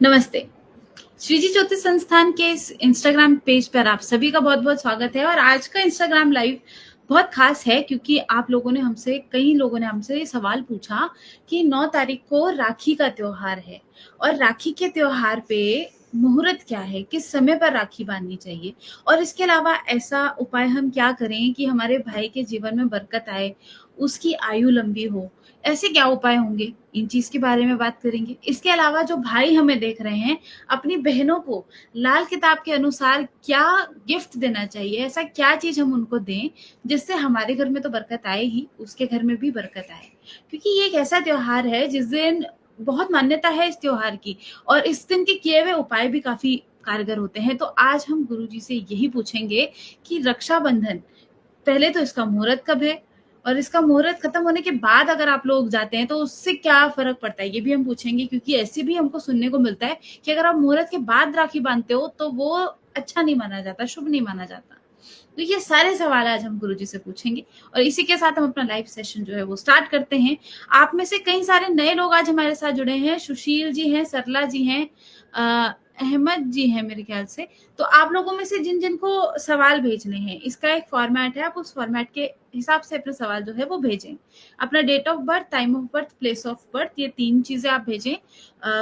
नमस्ते। श्री जी ज्योतिष संस्थान के इस इंस्टाग्राम पेज पर आप सभी का बहुत-बहुत स्वागत है और आज का इंस्टाग्राम लाइव बहुत खास है क्योंकि कई लोगों ने हमसे ये सवाल पूछा कि 9 तारीख को राखी का त्योहार है और राखी के त्योहार पे मुहूर्त क्या है? किस समय पर राखी बाँधनी चाहिए? और इसके अलावा ऐसा उपाय हम क्या करें कि हमारे भाई के जीवन में बरकत आए, उसकी आयु लंबी हो? ऐसे क्या उपाय होंगे? इन चीज़ के बारे में बात करेंगे। इसके अलावा जो भाई हमें देख रहे हैं, अपनी बहनों को लाल किताब के अनुसार क्या गिफ्ट देना चाहिए? ऐसा क्या चीज़ हम उनको दें, जिससे हमारे घर में तो बरकत आए ही, उसके घर में भी बरकत आए? क्योंकि ये एक ऐसा त्योहार है जिस दिन बहुत मान्यता है इस त्योहार की और इस दिन के किए हुए उपाय भी काफ़ी कारगर होते हैं। तो आज हम गुरुजी से यही पूछेंगे कि रक्षाबंधन पहले तो इसका मुहूर्त कब है? और इसका मुहूर्त खत्म होने के बाद अगर आप लोग जाते हैं तो उससे क्या फ़र्क पड़ता है? ये भी हम पूछेंगे क्योंकि ऐसे भी हमको सुनने को मिलता है कि अगर आप मुहूर्त के बाद राखी बाँधते हो तो वो अच्छा नहीं माना जाता, शुभ नहीं माना जाता। तो ये सारे सवाल आज हम गुरुजी से पूछेंगे और इसी के साथ हम अपना लाइव सेशन जो है वो स्टार्ट करते हैं। आप में से कई सारे नए लोग आज हमारे साथ जुड़े हैं। सुशील जी हैं, सरला जी हैं, अहमद जी हैं मेरे ख्याल से। तो आप लोगों में से जिन-जिन को सवाल भेजने हैं, इसका एक फॉर्मेट है, आप उस फॉर्मेट के हिसाब से अपने सवाल जो है वो भेजें। अपना date of birth, time of birth, place of birth ये 3 चीज़ें आप भेजें।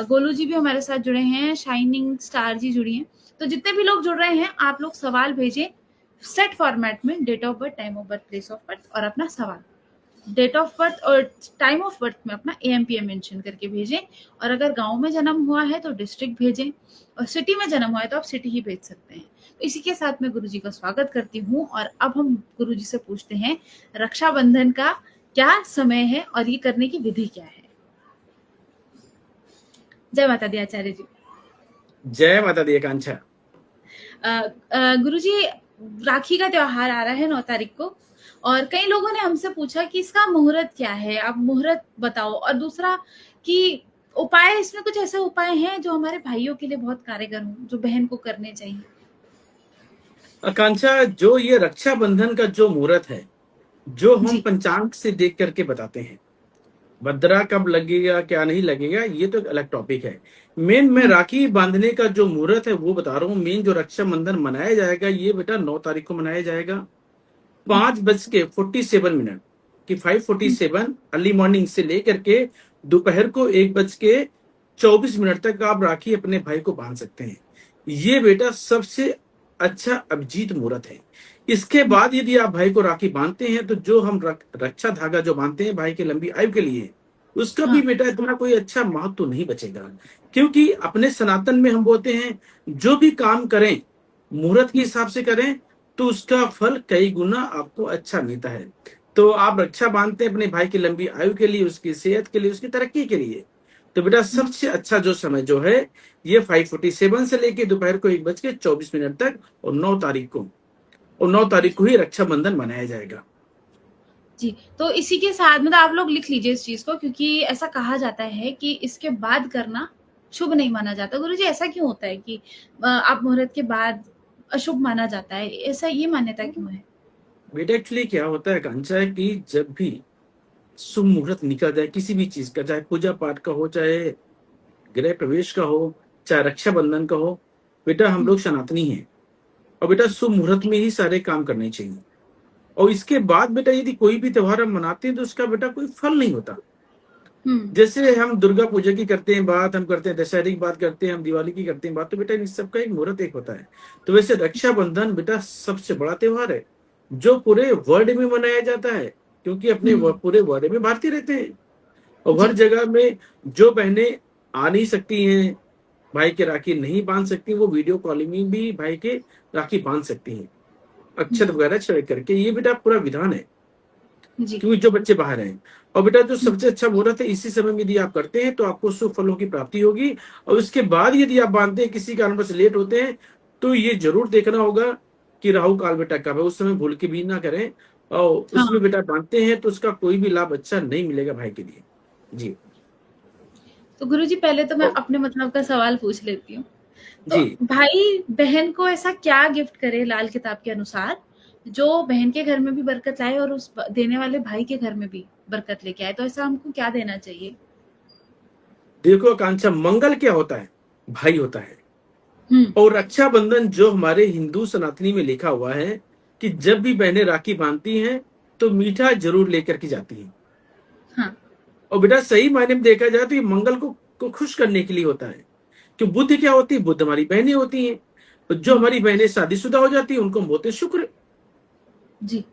गोलू जी भी हमारे साथ जुड़े हैं, शाइनिंग स्टार जी जुड़ी हैं। तो जितने भी लोग जुड़ रहे हैं, आप लोग सवाल भेजें सेट फॉर्मेट में, date of birth, time of birth, place of birth और अपना सवाल। डेट ऑफ बर्थ और टाइम ऑफ बर्थ में अपना एएमपीएम मेंशन करके भेजें और अगर गांव में जन्म हुआ है तो डिस्ट्रिक्ट भेजें और सिटी में जन्म हुआ है तो आप सिटी ही भेज सकते हैं। तो इसी के साथ मैं गुरुजी का स्वागत करती हूँ और अब हम गुरुजी से पूछते हैं रक्षाबंधन का क्या समय है और ये करने की विधि क्या है। जय माता दी आचार्य जी। जय माता दी आकांक्षा। गुरुजी राखी का त्योहार आ रहा है 9 तारीख को और कई लोगों ने हमसे पूछा कि इसका मुहूर्त क्या है, आप मुहूर्त बताओ और दूसरा कि उपाय, इसमें कुछ ऐसे उपाय हैं जो हमारे भाइयों के लिए बहुत कारगर हों, जो बहन को करने चाहिए। आकांक्षा, जो ये रक्षाबंधन का जो मुहूर्त है, जो हम जी। पंचांग से देख करके बताते हैं, भद्रा कब लगेगा क्या नहीं लगेगा, ये तो एक अलग टॉपिक है। मेन मैं राखी बांधने का जो मुहूर्त है वो बता रहा हूँ। मेन जो रक्षाबंधन मनाया जाएगा ये बेटा 9 तारीख को मनाया जाएगा। 5:47 की 5:47 अर्ली मॉर्निंग से लेकर के दोपहर को 1:24 तक आप राखी अपने भाई को बांध सकते हैं। ये बेटा सबसे अच्छा अभिजीत मुहूर्त है। इसके बाद यदि आप भाई को राखी बांधते हैं तो जो हम रक्षा धागा जो बांधते हैं भाई की लंबी आयु के लिए, उसका भी हाँ। बेटा इतना कोई अच्छा महत्व तो नहीं बचेगा। क्योंकि अपने सनातन में हम बोलते हैं जो भी काम करें मुहूर्त के हिसाब से करें तो उसका फल कई गुना आपको अच्छा मिलता है। तो आप रक्षा बांधते हैं अपने भाई की लंबी आयु के लिए, उसकी सेहत के लिए, उसकी तरक्की के लिए। तो बेटा सबसे अच्छा जो समय जो है ये 5:47 से लेके दोपहर को 1:24 तक और 9 तारीख को ही रक्षाबंधन मनाया जाएगा। जी, तो इसी के साथ मतलब आप लोग लिख लीजिए इस चीज़ को क्योंकि ऐसा कहा जाता है कि इसके बाद करना शुभ नहीं माना जाता। गुरुजी ऐसा क्यों होता है कि आप मुहूर्त के बाद अशुभ माना जाता है? ऐसा ये मान्यता क्यों है? बेटा एक्चुअली क्या होता है कांचा है कि जब भी शुभ मुहूर्त निकल जाए किसी भी चीज का, चाहे पूजा पाठ का हो, चाहे गृह प्रवेश का हो, चाहे रक्षाबंधन का हो, बेटा हम लोग सनातनी हैं और बेटा शुभ मुहूर्त में ही सारे काम करने चाहिए। और इसके बाद बेटा यदि कोई भी त्योहार हम मनाते हैं तो उसका बेटा कोई फल नहीं होता। हुँ। जैसे हम दुर्गा पूजा की करते हैं बात, हम करते हैं दशहरे की बात करते हैं, हम दिवाली की करते हैं बात, तो बेटा इन सबका एक मुहूर्त एक होता है। तो वैसे रक्षाबंधन बेटा सबसे बड़ा त्योहार है जो पूरे वर्ल्ड में मनाया जाता है, क्योंकि अपने हुँ। पूरे वर्ल्ड में भारतीय रहते हैं और हर जी। जगह में जो बहनें आ नहीं सकती हैं, भाई के राखी नहीं बांध सकती, वो वीडियो कॉलिंग में भी भाई के राखी बांध सकती हैं, हुँ। अक्षत वगैरह छिड़क करके। ये बेटा पूरा विधान है, जी। क्योंकि जो बच्चे बाहर हैं। और बेटा जो हुँ। सबसे अच्छा मुहूर्त है इसी समय में यदि आप करते हैं तो आपको शुभ फलों की प्राप्ति होगी। और उसके बाद यदि आप बांधते हैं, किसी कारणवश लेट होते हैं, तो ये जरूर देखना होगा कि राहु काल बेटा कब है, उस समय भूल के भी ना करें। और उसमें हाँ। बेटा बांधते हैं तो उसका कोई भी लाभ अच्छा नहीं मिलेगा भाई के लिए। जी। तो गुरुजी पहले तो मैं और- अपने मतलब का सवाल पूछ लेती हूँ। तो जी भाई बहन को ऐसा क्या गिफ्ट करे लाल किताब के अनुसार जो बहन के घर में भी बरकत लाए और उस देने वाले भाई के घर में भी बरकत लेके आए? तो ऐसा हमको क्या देना चाहिए? देखो आकांक्षा, मंगल क्या होता है? भाई होता है। हम्म। और रक्षाबंधन जो हमारे हिंदू सनातनी में लिखा हुआ है कि जब भी बहनें राखी बांधती हैं तो मीठा जरूर लेकर के जाती हैं। हाँ। और बेटा सही मायने में देखा जाए तो ये मंगल को खुश करने के लिए होता है। कि बुद्ध क्या होती है? बुद्ध हमारी बहनें होती हैं। तो जो हम्म। हमारी बहनें शादीशुदा हो जाती है उनको हम बोलते हैं शुक्र। जी।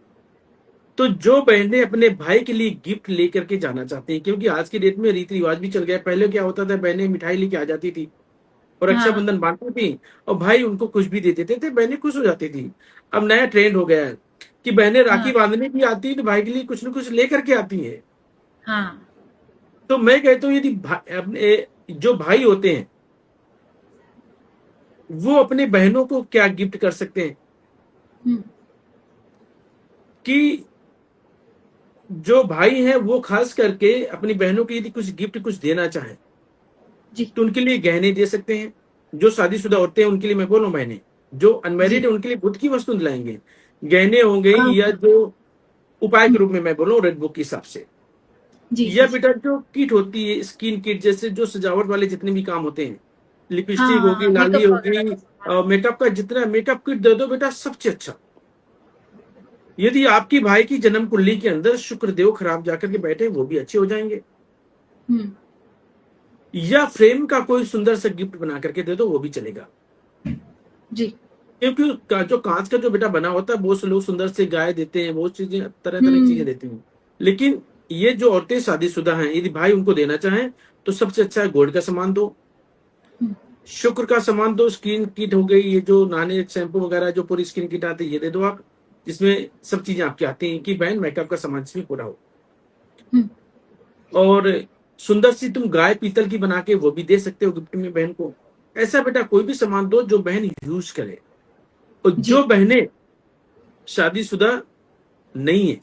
तो जो बहनें अपने भाई के लिए गिफ्ट लेकर के जाना चाहती हैं, क्योंकि आज की डेट में रीति रिवाज भी चल गया। पहले क्या होता था, बहनें मिठाई लेके आ जाती थी और हाँ। रक्षाबंधन बांटती थी और भाई उनको कुछ भी दे देते थे, बहनें खुश हो जाती थी। अब नया ट्रेंड हो गया है कि बहनें राखी हाँ। बांधने भी आती है तो भाई के लिए कुछ ना कुछ लेकर के आती है। हाँ। तो मैं कहता हूँ यदि अपने जो भाई होते हैं वो अपने बहनों को क्या गिफ्ट कर सकते हैं हम्म। कि जो भाई हैं वो खास करके अपनी बहनों को यदि कुछ गिफ्ट कुछ देना चाहें जी। तो उनके लिए गहने दे सकते हैं। जो शादीशुदा होते हैं उनके लिए मैं बोल रहा हूँ बहनें, जो जी। अनमैरिड है उनके लिए बुद्ध की वस्तु दिलाएंगे, गहने होंगे, हाँ। या जो उपाय के हम्म। रूप में मैं बोल रहा हूँ रेड बुक के हिसाब से। जी या जी जी। बेटा जो किट होती है, स्किन किट, जैसे जो सजावट वाले जितने भी काम होते हैं, लिपस्टिक होगी, हाँ, लाली मेकअप होगी, वगैरह का सामान। मेकअप का जितना मेकअप किट दे दो बेटा सबसे अच्छा। यदि आपकी भाई की जन्म कुंडली के अंदर शुक्रदेव खराब जाकर के बैठे वो भी अच्छे हो जाएंगे। हम्म। या फ्रेम का कोई सुंदर सा गिफ्ट बना करके दे दो वो भी चलेगा। जी। क्योंकि जो कांच का जो बेटा बना होता है बहुत से लोग सुंदर से गाय देते हैं, बहुत चीजें तरह तरह की चीजें हम्म। देते हैं। लेकिन ये जो औरतें शादीशुदा हैं यदि भाई उनको देना चाहें तो सबसे अच्छा है गोल्ड का सामान दो, हम्म। शुक्र का सामान दो, स्किन किट हो गई, ये जो नहाने शैम्पू वगैरह जो पूरी स्किन किट आती है ये दे दो आप, जिसमें सब चीजें आपकी आती हैं कि बहन मेकअप का सामान इसमें पूरा हो। हम्म। और सुंदर सी तुम गाय पीतल की बना के वो भी दे सकते हो गिफ्ट में बहन को। ऐसा बेटा कोई भी सामान दो जो बहन यूज करे। और जो जी। बहनें शादीशुदा नहीं है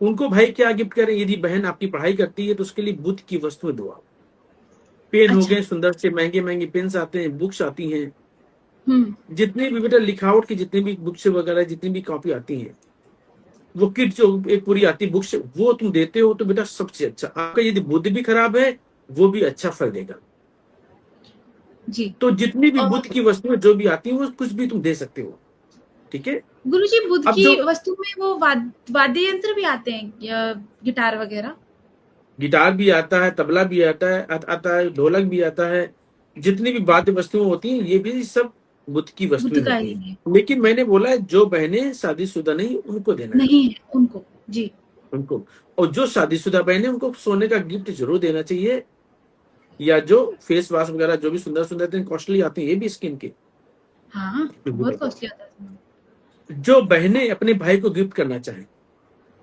उनको भाई क्या गिफ्ट करें? यदि बहन आपकी पढ़ाई करती है तो उसके लिए बुद्ध की वस्तुएं दो आप। पेन हो अच्छा। गए, सुंदर से महंगे महंगे पेन्स आते हैं, बुक्स आती हैं, हम्म। जितनी भी बेटा लिखावट की जितनी भी बुक्स वगैरह जितनी भी कॉपी आती हैं, वो किट जो एक पूरी आती है बुक्स, वो तुम देते हो तो बेटा सबसे अच्छा। आपका यदि बुद्ध भी खराब है वो भी अच्छा फल देगा। जी। तो जितनी भी और बुद्ध की वस्तुएं जो भी आती हैं वो कुछ भी तुम दे सकते हो। ठीक है। गुरुजी, बुद्ध अब की जो वस्तु में वो वाद्य यंत्र भी आते हैं, गिटार वगैरह? गिटार भी आता है, तबला भी आता है, ढोलक भी आता है, जितनी भी वाद्य वस्तुएं होती हैं ये भी सब बुद्ध की बुद्ध वस्तुएं का होती ही है? हैं। लेकिन मैंने बोला है जो बहनें शादीशुदा नहीं उनको देना है, नहीं है उनको? जी। उनको। और जो शादीशुदा बहनें उनको सोने का गिफ्ट जरूर देना चाहिए। या जो फेस वॉश वगैरह जो भी सुंदर सुंदर कॉस्टली आते हैं ये भी स्किन के। हाँ, बहुत कॉस्टली आता है सामान। जो बहनें अपने भाई को गिफ्ट करना चाहें,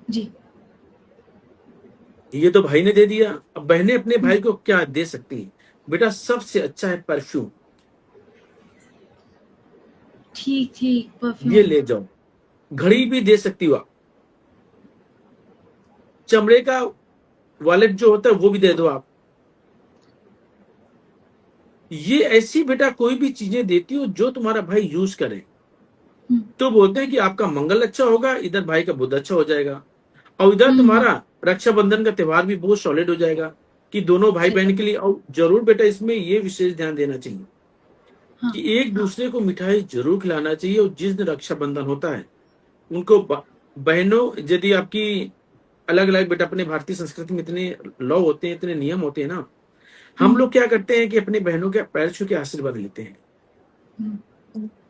जी। ये तो भाई ने दे दिया, अब बहनें अपने हम्म। भाई को क्या दे सकती हैं? बेटा सबसे अच्छा है परफ्यूम, ठीक ठीक, ये परफ्यूम। ले जाओ। घड़ी भी दे सकती हो आप, चमड़े का वॉलेट जो होता है वो भी दे दो आप। ये ऐसी बेटा कोई भी चीजें देती हो जो तुम्हारा भाई यूज करे हम्म। तो बोलते हैं कि आपका मंगल अच्छा होगा, इधर भाई का बुद्ध अच्छा हो जाएगा, और इधर हम्म। तुम्हारा रक्षाबंधन का त्योहार भी बहुत सॉलिड हो जाएगा कि दोनों भाई सही बहन बात। के लिए। और जरूर बेटा इसमें ये विशेष ध्यान देना चाहिए हाँ। कि एक दूसरे को मिठाई जरूर खिलाना चाहिए। और जिस दिन रक्षाबंधन होता है उनको बहनों, यदि आपकी अलग अलग बेटा अपने भारतीय संस्कृति में इतने लॉ होते हैं, इतने नियम होते हैं ना, हम हम्म। लोग क्या करते हैं कि अपनी बहनों के पैर छू के आशीर्वाद लेते हैं। हम्म।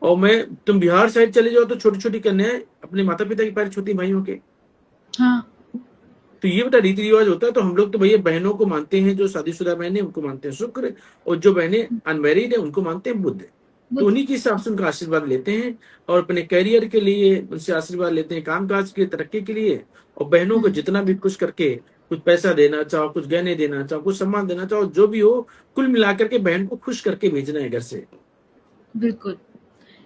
और तुम बिहार साइड चले जाओ तो छोटी छोटी कन्याएं अपने माता पिता के पैर छूती भाइयों के। हाँ। तो ये बेटा रीति रिवाज होता है। तो हम लोग तो भैया बहनों को मानते हैं, जो शादीशुदा बहनें उनको मानते हैं शुक्र, और जो बहनें अनमैरिड है उनको मानते हैं बुध। तो बुद्ध। उन्हीं के हिसाब से उनका आशीर्वाद लेते हैं और अपने करियर के लिए उनसे आशीर्वाद लेते हैं, कामकाज के लिए, तरक्की के लिए। और बहनों को हम्म। जितना भी खुश करके कुछ पैसा देना चाहो, कुछ गहने देना चाहो, कुछ सम्मान देना चाहो, जो भी हो, कुल मिलाकर के बहन को खुश करके भेजना है घर से। बिल्कुल।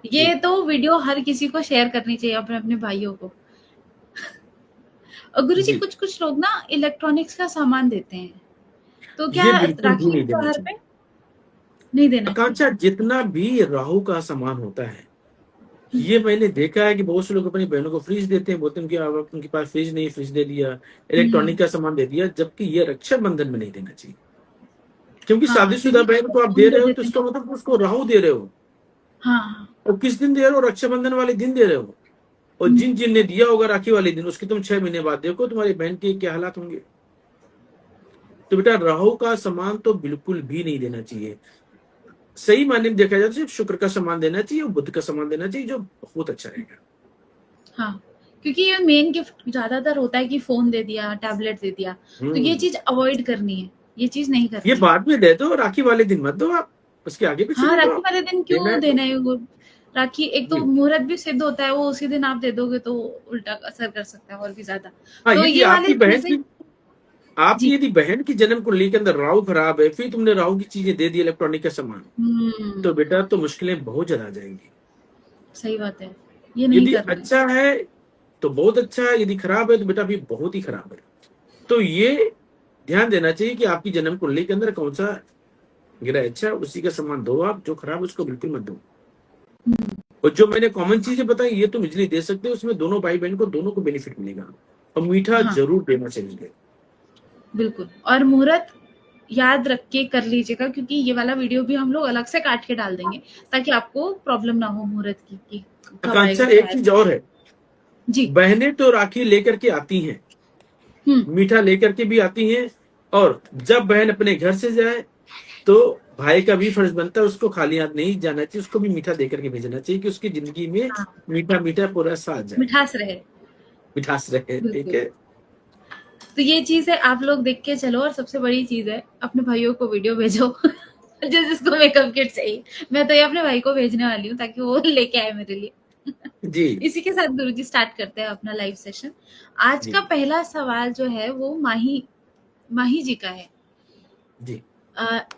जी ये तो वीडियो हर किसी को शेयर करनी चाहिए, अपने अपने भाइयों को। और गुरुजी, जी, कुछ कुछ लोग ना इलेक्ट्रॉनिक्स का सामान देते हैं, तो क्या ये बिल्कुल भी राखी के नहीं देना त्योहार चाहिए। पे नहीं देना चाहिए? आकांक्षा जितना भी राहु का सामान होता है, ये मैंने देखा है कि बहुत से लोग अपनी बहनों को फ्रिज देते हैं, बोलते हैं उनके पास फ्रिज नहीं, फ्रिज दे दिया, हम्म। इलेक्ट्रॉनिक का सामान दे दिया, जबकि ये रक्षाबंधन में नहीं देना चाहिए। क्योंकि हाँ, शादीशुदा क्योंकि बहन को आप दे फोन दे रहे हो तो देते इसका हैं। मतलब उसको राहु दे रहे हो। हाँ, हाँ। और किस दिन दे रहे हो? रक्षाबंधन वाले दिन दे रहे हो। और हुँ, जिन जिन ने दिया होगा राखी वाले दिन, उसके तुम 6 महीने बाद देखो तुम्हारी बहन के क्या हालात होंगे। तो बेटा राहु का सामान तो बिल्कुल भी नहीं देना चाहिए। सही मायने में देखा जाए तो सिर्फ शुक्र का सामान देना चाहिए और बुध का सामान देना चाहिए, जो बहुत अच्छा रहेगा। हाँ, क्योंकि ये मेन गिफ्ट ज़्यादातर होता है कि फ़ोन दे दिया, टैबलेट दे दिया, तो ये हम्म चीज़ अवॉइड करनी है, ये चीज़ नहीं ये करनी है। बाद में दे दो, राखी वाले दिन मत दो आप, उसके आगे पीछे हाँ, दे दो राखी आप। वाले दिन देना क्यों है तो देना है वो? राखी एक तो जी। मुहूर्त भी सिद्ध होता है, वो उसी दिन आप दे दोगे तो उल्टा असर कर सकता है और भी ज़्यादा। हाँ, तो यदि ये वाली आपकी बहन चीज़ें की आपकी जी। यदि बहन की जन्म कुंडली के अंदर राहु खराब है, फिर तुमने राहु की चीजें दे दी, इलेक्ट्रॉनिक का सामान, तो हुँ, बेटा तो मुश्किलें बहुत ज्यादा आ जाएंगी। सही बात है। ये नहीं यदि करना है। अच्छा है तो बहुत अच्छा है, यदि खराब है तो बेटा भी बहुत ही खराब है। तो ये ध्यान देना चाहिए कि आपकी जन्म कुंडली के अंदर कौन सा ग्रह अच्छा है, उसी का सामान दो आप, जो खराब है उसको बिल्कुल मत दो। हुँ, और जो मैंने कॉमन चीजें बताई ये तुम इजिली दे सकते हो, उसमें दोनों भाई बहन को दोनों को बेनिफिट मिलेगा। और मीठा हाँ, जरूर देना चाहिए। बिल्कुल और मुहूर्त याद रख के कर लीजिएगा क्योंकि ये वाला वीडियो भी हम लोग अलग से काट के डाल देंगे, ताकि आपको प्रॉब्लम ना हो मुहूर्त की कि कब आएगा, आकांक्षा क्या एक चीज आएगा। और है, जी। बहनें तो राखी लेकर के आती हैं, हुँ, मीठा लेकर के भी आती हैं। और जब बहन अपने घर से जाए तो भाई का भी फर्ज बनता है उसको खाली हाथ नहीं जाना चाहिए, उसको भी मीठा देकर के भेजना चाहिए कि उसकी जिंदगी में हाँ, मीठा मीठा पूरा साथ जाए, मिठास रहे, मिठास रहे। ठीक बिल्कुल। है। तो ये चीज़ है, आप लोग देख के चलो और सबसे बड़ी चीज़ है, अपने भाइयों को वीडियो भेजो जिसको मेकअप किट चाहिए। मैं तो ये अपने भाई को भेजने वाली हूँ ताकि वो लेके आए मेरे लिए। जी इसी के साथ गुरुजी स्टार्ट करते हैं अपना लाइव सेशन। आज जी का पहला सवाल जो है वो माही माही जी का है। जी।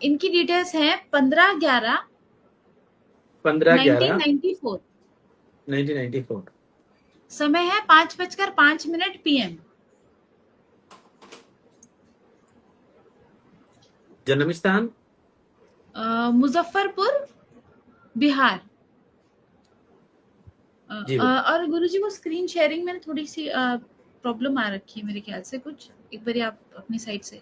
इनकी डिटेल्स हैं 15/11 15/11 1994। 1994। समय है 5:05 PM। जन्म स्थान मुजफ्फरपुर, बिहार। जी बेटा। और गुरुजी वो स्क्रीन शेयरिंग में थोड़ी सी प्रॉब्लम आ रखी है मेरे ख्याल से कुछ। एक बारी आप अपनी साइड से।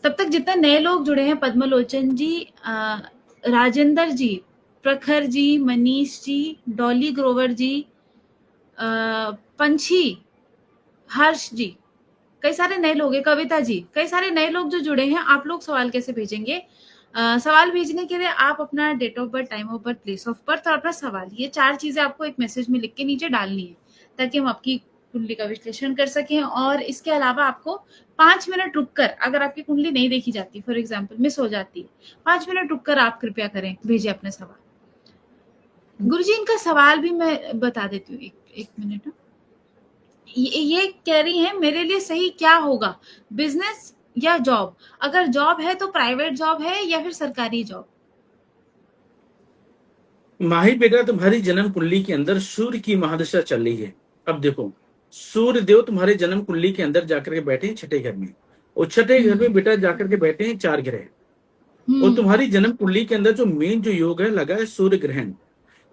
तब तक जितने नए लोग जुड़े हैं, पद्मलोचन जी, राजेंद्र जी, प्रखर जी, मनीष जी, डॉली ग्रोवर जी, पंछी, हर्ष जी, कई सारे नए लोग हैं, कविता जी, कई सारे नए लोग जो जुड़े हैं। आप लोग सवाल कैसे भेजेंगे? सवाल भेजने के लिए आप अपना date of birth, time of birth, place of birth और अपना सवाल, ये 4 चीज़ें आपको एक मैसेज में लिख के नीचे डालनी है, ताकि हम आपकी कुंडली का विश्लेषण कर सकें। और इसके अलावा आपको 5 मिनट रुककर, अगर आपकी कुंडली नहीं देखी जाती, फॉर एग्जाम्पल मिस हो जाती है, 5 मिनट रुककर आप कृपया करें, भेजिए अपने सवाल। गुरुजी इनका सवाल भी मैं बता देती हूँ, एक मिनट। ये कह रही हैं मेरे लिए सही क्या होगा, बिजनेस या जॉब? अगर जॉब है तो प्राइवेट जॉब है या फिर सरकारी जॉब? माही बेटा तुम्हारी जन्म कुंडली के अंदर सूर्य की महादशा चल रही है। अब देखो, सूर्य देव तुम्हारे जन्म कुंडली के अंदर जाकर के बैठे हैं छठे घर में, और छठे घर में हम्म। बेटा जाकर के बैठे हैं 4 ग्रह। और हम्म। तुम्हारी जन्म कुंडली के अंदर जो मेन जो योग है लगा है सूर्य ग्रहण।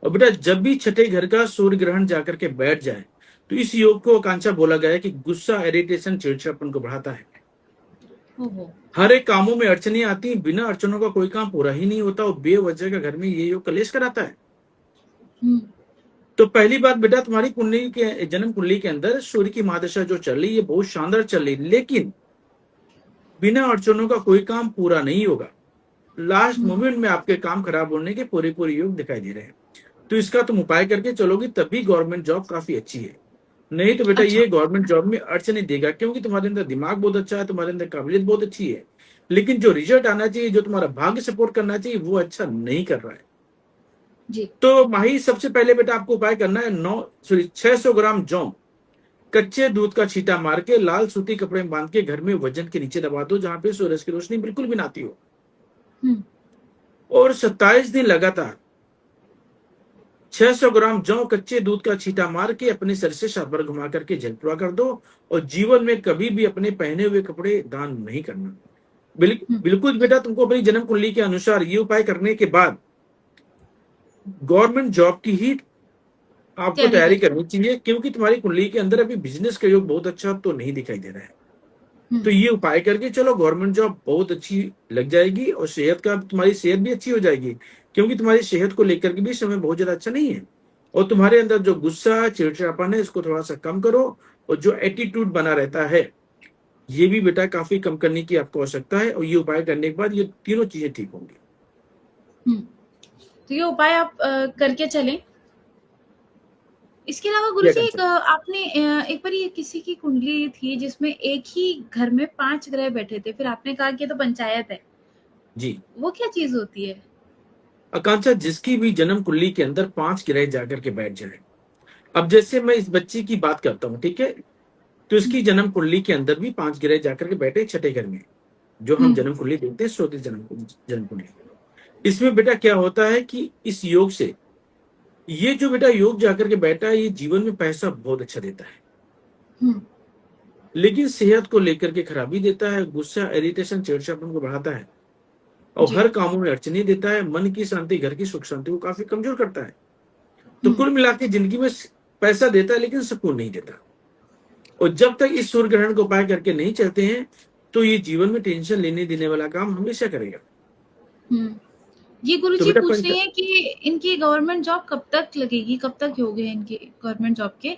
और बेटा जब भी छठे घर का सूर्य ग्रहण जाकर के बैठ जाए तो इस योग को आकांक्षा बोला गया है कि गुस्सा, इरिटेशन, चिड़चिड़ापन को बढ़ाता है। ओहो। हर एक कामों में अड़चने आती हैं, बिना अड़चनों का कोई काम पूरा ही नहीं होता, और बेवजह का घर में ये योग कलेश कराता है। हम्म। तो पहली बात बेटा, तुम्हारी कुंडली के जन्म कुंडली के अंदर सूर्य की महादशा जो चल रही है बहुत शानदार चल रही है, लेकिन बिना अड़चनों का कोई काम पूरा नहीं होगा। लास्ट हम्म। मोमेंट में आपके काम खराब होने के पूरे पूरे योग दिखाई दे रहे हैं। तो इसका तुम उपाय करके चलोगी तभी गवर्नमेंट जॉब काफी अच्छी है। नहीं तो बेटा अच्छा। ये गवर्नमेंट जॉब में अड़चने देगा, क्योंकि तुम्हारे अंदर दिमाग बहुत अच्छा है, तुम्हारे अंदर काबिलियत बहुत अच्छी है, लेकिन जो रिजल्ट आना चाहिए, जो तुम्हारा भाग्य सपोर्ट करना चाहिए, वो अच्छा नहीं कर रहा है। जी। तो माही सबसे पहले बेटा आपको उपाय करना है, 600 ग्राम जौ कच्चे दूध का छींटा मार के लाल सूती कपड़े में बांध के घर में वजन के नीचे दबा दो, जहां पे सूरज की रोशनी बिल्कुल भी ना आती हो। हम्म। और 27 दिन लगातार 600 ग्राम जौ कच्चे दूध का छींटा मार के अपने सर से सर पर घुमा करके जल प्रवाह कर दो। और जीवन में कभी भी अपने पहने हुए कपड़े दान नहीं करना। हम्म। बिल्कुल बेटा तुमको अपनी जन्म कुंडली के अनुसार ये उपाय करने के बाद गवर्नमेंट जॉब की ही आपको तैयारी तैयारी कर। करनी चाहिए, क्योंकि तुम्हारी कुंडली के अंदर अभी बिजनेस का योग बहुत अच्छा तो नहीं दिखाई दे रहा है। तो ये उपाय करके चलो, गवर्नमेंट जॉब बहुत अच्छी लग जाएगी और सेहत का, तुम्हारी सेहत भी अच्छी हो जाएगी, क्योंकि तुम्हारी सेहत को लेकर के भी समय बहुत ज्यादा अच्छा नहीं है। और तुम्हारे अंदर जो गुस्सा चिड़चिड़ापन है, इसको थोड़ा सा कम करो। और जो एटीट्यूड बना रहता है, ये भी बेटा काफी कम करने की आपको आवश्यकता है। और ये उपाय करने के बाद ये तीनों चीजें ठीक होंगी। तो ये उपाय आप करके चलें। इसके अलावा क्या गुरुजी कर एक सकते आपने एक बार ये किसी की कुंडली थी जिसमें एक ही घर में 5 ग्रह बैठे थे, फिर आपने कहा कि ये तो पंचायत है। जी, वो क्या चीज होती है? आकांक्षा, जिसकी भी जन्म कुंडली के अंदर 5 ग्रह जाकर के बैठ जाए। अब जैसे मैं इस बच्ची की बात करता हूँ, ठीक है, तो इसकी जन्म कुंडली के अंदर भी 5 ग्रह जाकर के बैठे छठे घर में, जो हम हुँ, जन्म कुंडली देखते हैं, श्रोति जन्म कुंडली। इसमें बेटा क्या होता है कि इस योग से, ये जो बेटा योग जाकर के बैठा है, ये जीवन में पैसा बहुत अच्छा देता है, हुँ, लेकिन सेहत को लेकर के खराबी देता है, गुस्सा, इरिटेशन, चिड़चिड़ापन को बढ़ाता है, और जी, हर कामों में अड़चने देता है, मन की शांति, घर की सुख शांति को काफी कमजोर करता है। तो हुँ, कुल मिला के जिंदगी में पैसा देता है, लेकिन सुकून नहीं देता। और जब तक इस सूर्य ग्रहण को उपाय करके नहीं चलते हैं, तो ये जीवन में टेंशन लेने देने वाला काम हमेशा करेगा। हुँ। ये तो गुरुजी बेटा पूछ रही हैं कि इनकी गवर्नमेंट जॉब कब तक लगेगी? कब तक योग है इनकी गवर्नमेंट जॉब के?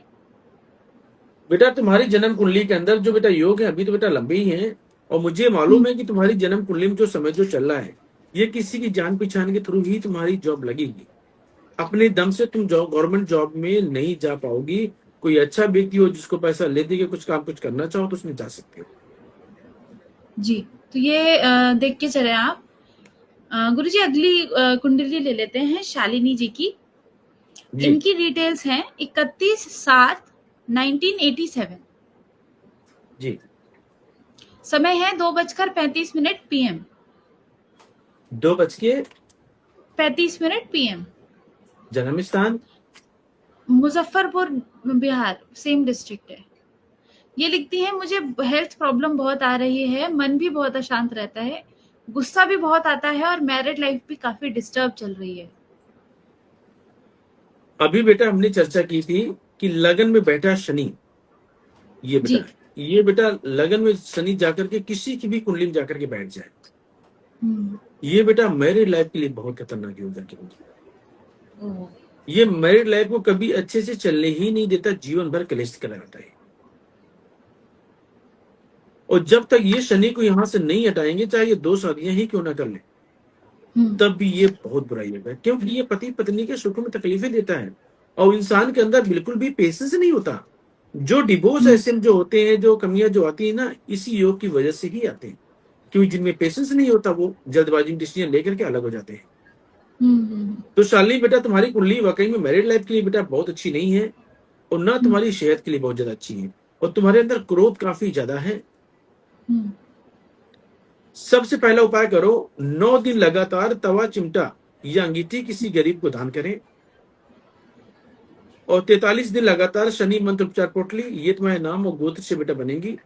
बेटा तुम्हारी जन्म कुंडली के अंदर जो बेटा योग है, अभी तो बेटा लंबे ही हैं। और मुझे हुँ, मालूम है कि तुम्हारी जन्म कुंडली में जो समय जो चल रहा है, ये किसी की जान पहचान के थ्रू ही तुम्हारी जॉब लगेगी। अपने दम से तुम जॉब, गवर्नमेंट जॉब में नहीं जा पाओगी। कोई अच्छा व्यक्ति हो जिसको पैसा ले दे के कुछ काम कुछ करना चाहो, तो उसमें जा सकते हो। जी। तो ये देख के चलें आप। गुरुजी अगली कुंडली ले लेते हैं शालिनी जी की। जी इनकी डिटेल्स हैं 31/7/1987। जी। समय है 2:35 पीएम। 2:35 पीएम। जन्म स्थान। मुजफ्फरपुर, बिहार, सेम डिस्ट्रिक्ट है। ये लिखती हैं, मुझे हेल्थ प्रॉब्लम बहुत आ रही है, मन भी बहुत अशांत रहता है, गुस्सा भी बहुत आता है और मैरिड लाइफ भी काफी डिस्टर्ब चल रही है। अभी बेटा हमने चर्चा की थी कि लगन में बैठा शनि, ये बेटा जी। ये बेटा लगन में शनि जाकर के किसी की भी कुंडली में जाकर के बैठ जाए, हम्म। ये बेटा मैरिड लाइफ के लिए बहुत खतरनाक योग है। ओह। ये मैरिड लाइफ को कभी अच्छे से चलने ही नहीं देता, जीवन भर कलेश कराता है। और जब तक ये शनि को यहां से नहीं हटाएंगे, चाहे ये 2 शादियां ही क्यों ना कर ले, हम्म। तब भी ये बहुत बुराई होगा, क्योंकि ये पति पत्नी के सुख में तकलीफें देता है। और इंसान के अंदर बिल्कुल भी पेशेंस नहीं होता। जो डिवोर्स हम्म। ऐसे जो होते हैं, जो कमियां जो आती है ना, इसी योग की वजह से ही आते हैं। क्योंकि जिनमें पेशेंस नहीं होता, वो जल्दबाजी में डिसीजन लेकर के अलग हो जाते हैं। हम्म। तो शालिनी बेटा, तुम्हारी कुंडली वाकई में मैरिड लाइफ के लिए बेटा बहुत अच्छी नहीं है, और ना हम्म। तुम्हारी सेहत के लिए बहुत ज्यादा अच्छी है। और तुम्हारे अंदर क्रोध काफी ज्यादा है। हम्म। सबसे पहला उपाय करो, 9 दिन लगातार तवा, चिमटा या अंगीठी किसी गरीब को दान करें। और 43 दिन लगातार शनि मंत्र उपचार पोटली, ये तुम्हारे नाम और गोत्र से बेटा बनेगी।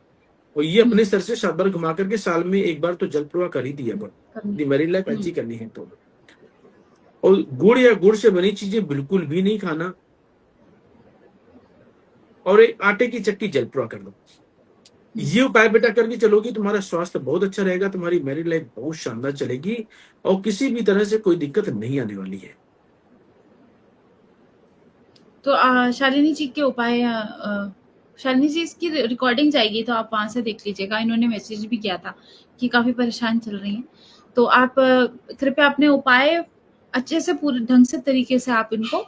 और ये हम्म। अपने सर से 7 बार घुमा करके साल में 1 बार तो जल प्रवाह कर ही दिया करो, यदि मैरिड लाइफ हम्म। अच्छी करनी है तो। और गुड़ या गुड़ से बनी चीजें बिल्कुल भी नहीं खाना। और एक आटे की चक्की जल प्रवाह कर दो। ये उपाय बेटा करके चलोगी, तुम्हारा स्वास्थ्य बहुत अच्छा रहेगा, तुम्हारी मैरिड लाइफ बहुत शानदार चलेगी, और किसी भी तरह से कोई दिक्कत नहीं आने वाली है। तो शालिनी जी के उपाय, शालिनी जी इसकी रिकॉर्डिंग जाएगी तो आप वहां से देख लीजिएगा। इन्होंने मैसेज भी किया था कि काफी परेशान चल रही हैं। तो आप कृपया अपने उपाय अच्छे से पूरे ढंग से तरीके से आप इनको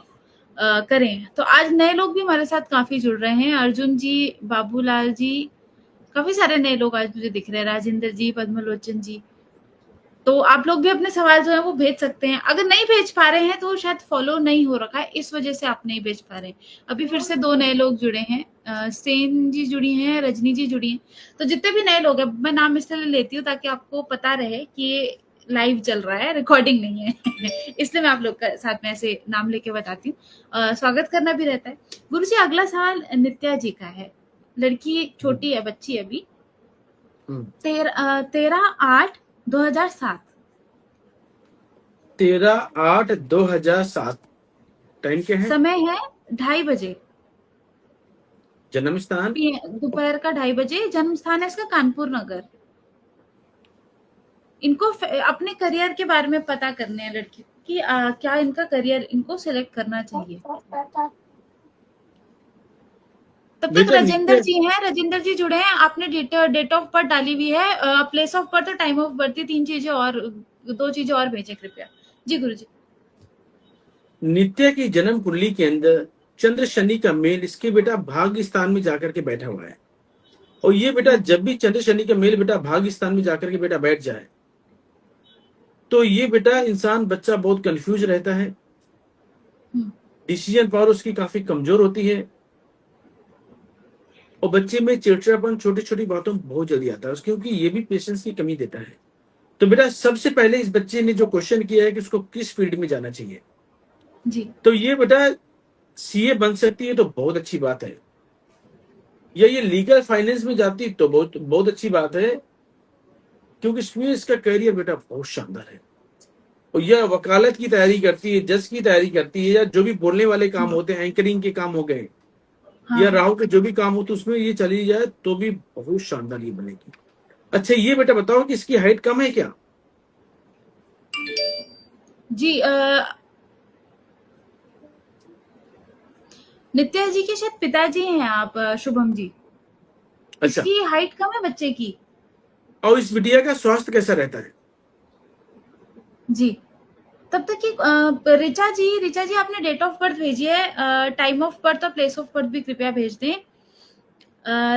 करें। तो आज नए लोग भी हमारे साथ काफी जुड़ रहे हैं। अर्जुन जी, बाबूलाल जी, काफी सारे नए लोग आज मुझे दिख रहे हैं। राजेंद्र जी, पद्मलोचन जी। तो आप लोग भी अपने सवाल जो है वो भेज सकते हैं। अगर नहीं भेज पा रहे हैं तो शायद फॉलो नहीं हो रखा है, इस वजह से आप नहीं भेज पा रहे हैं। अभी फिर से 2 नए लोग जुड़े हैं। सेन जी जुड़ी हैं, रजनी जी जुड़ी हैं। तो जितने भी नए लोग हैं, मैं नाम इसलिए लेती हूँ ताकि आपको पता रहे कि ये लाइव चल रहा है, रिकॉर्डिंग नहीं है। इसलिए मैं आप लोग का साथ में ऐसे नाम लेके बताती हूँ। स्वागत करना भी रहता है। गुरु जी, अगला सवाल नित्या जी का है। लड़की छोटी है, बच्ची है अभी। 13/8/2007। 13/8/2007। टाइम क्या है? समय है 2:30 बजे। जन्म स्थान दोपहर का 2:30 बजे। जन्म स्थान है इसका कानपुर नगर। इनको अपने करियर के बारे में पता करने हैं लड़की कि क्या इनका करियर इनको सिलेक्ट करना चाहिए। तब तक बेटा राजेंद्र नित्य, जी हैं, राजेंद्र जी जुड़े हैं। आपने डेट ऑफ बर्थ डाली हुई है, प्लेस ऑफ बर्थ और टाइम ऑफ बर्थ, 3 चीजें और, 2 चीजें और भेजें कृपया। जी गुरु जी। नित्य की जन्म कुंडली के अंदर चंद्र शनि का मेल इसके बेटा भाग्य स्थान में जाकर के बैठा हुआ है। और ये बेटा ओके। जब भी चंद्र शनि का मेल बेटा भाग्य स्थान में जाकर के बेटा बैठ जाए, तो ये बेटा इंसान बच्चा बहुत कंफ्यूज रहता है। हम्म। डिसीजन पावर उसकी काफी कमजोर होती है, और बच्चे में चिड़चिड़ापन छोटी छोटी बातों में बहुत जल्दी आता है, क्योंकि ये भी पेशेंस की कमी देता है। तो बेटा सबसे पहले इस बच्चे ने जो क्वेश्चन किया है कि उसको किस फील्ड में जाना चाहिए, जी। तो ये बेटा सीए बन सकती है तो बहुत अच्छी बात है, या ये लीगल फाइनेंस में जाती तो बहुत बहुत अच्छी बात है, क्योंकि इसमें इसका करियर बेटा बहुत शानदार है। और यह वकालत की तैयारी करती है, जज की तैयारी करती है, या जो भी बोलने वाले काम होते हैं, एंकरिंग के काम हो गए, हाँ या हाँ। राव के जो भी काम होते उसमें ये चली जाए तो भी बहुत शानदार ये बनेगी। अच्छा ये बेटा बताओ कि इसकी हाइट कम है क्या? जी नित्या जी के शायद पिताजी हैं आप, शुभम जी। अच्छा, इसकी हाइट कम है बच्चे की। और इस बिटिया का स्वास्थ्य कैसा रहता है? जी। तब तक कि ऋचा जी आपने डेट ऑफ बर्थ भेजी है, टाइम ऑफ बर्थ और प्लेस ऑफ बर्थ भी कृपया भेज दें।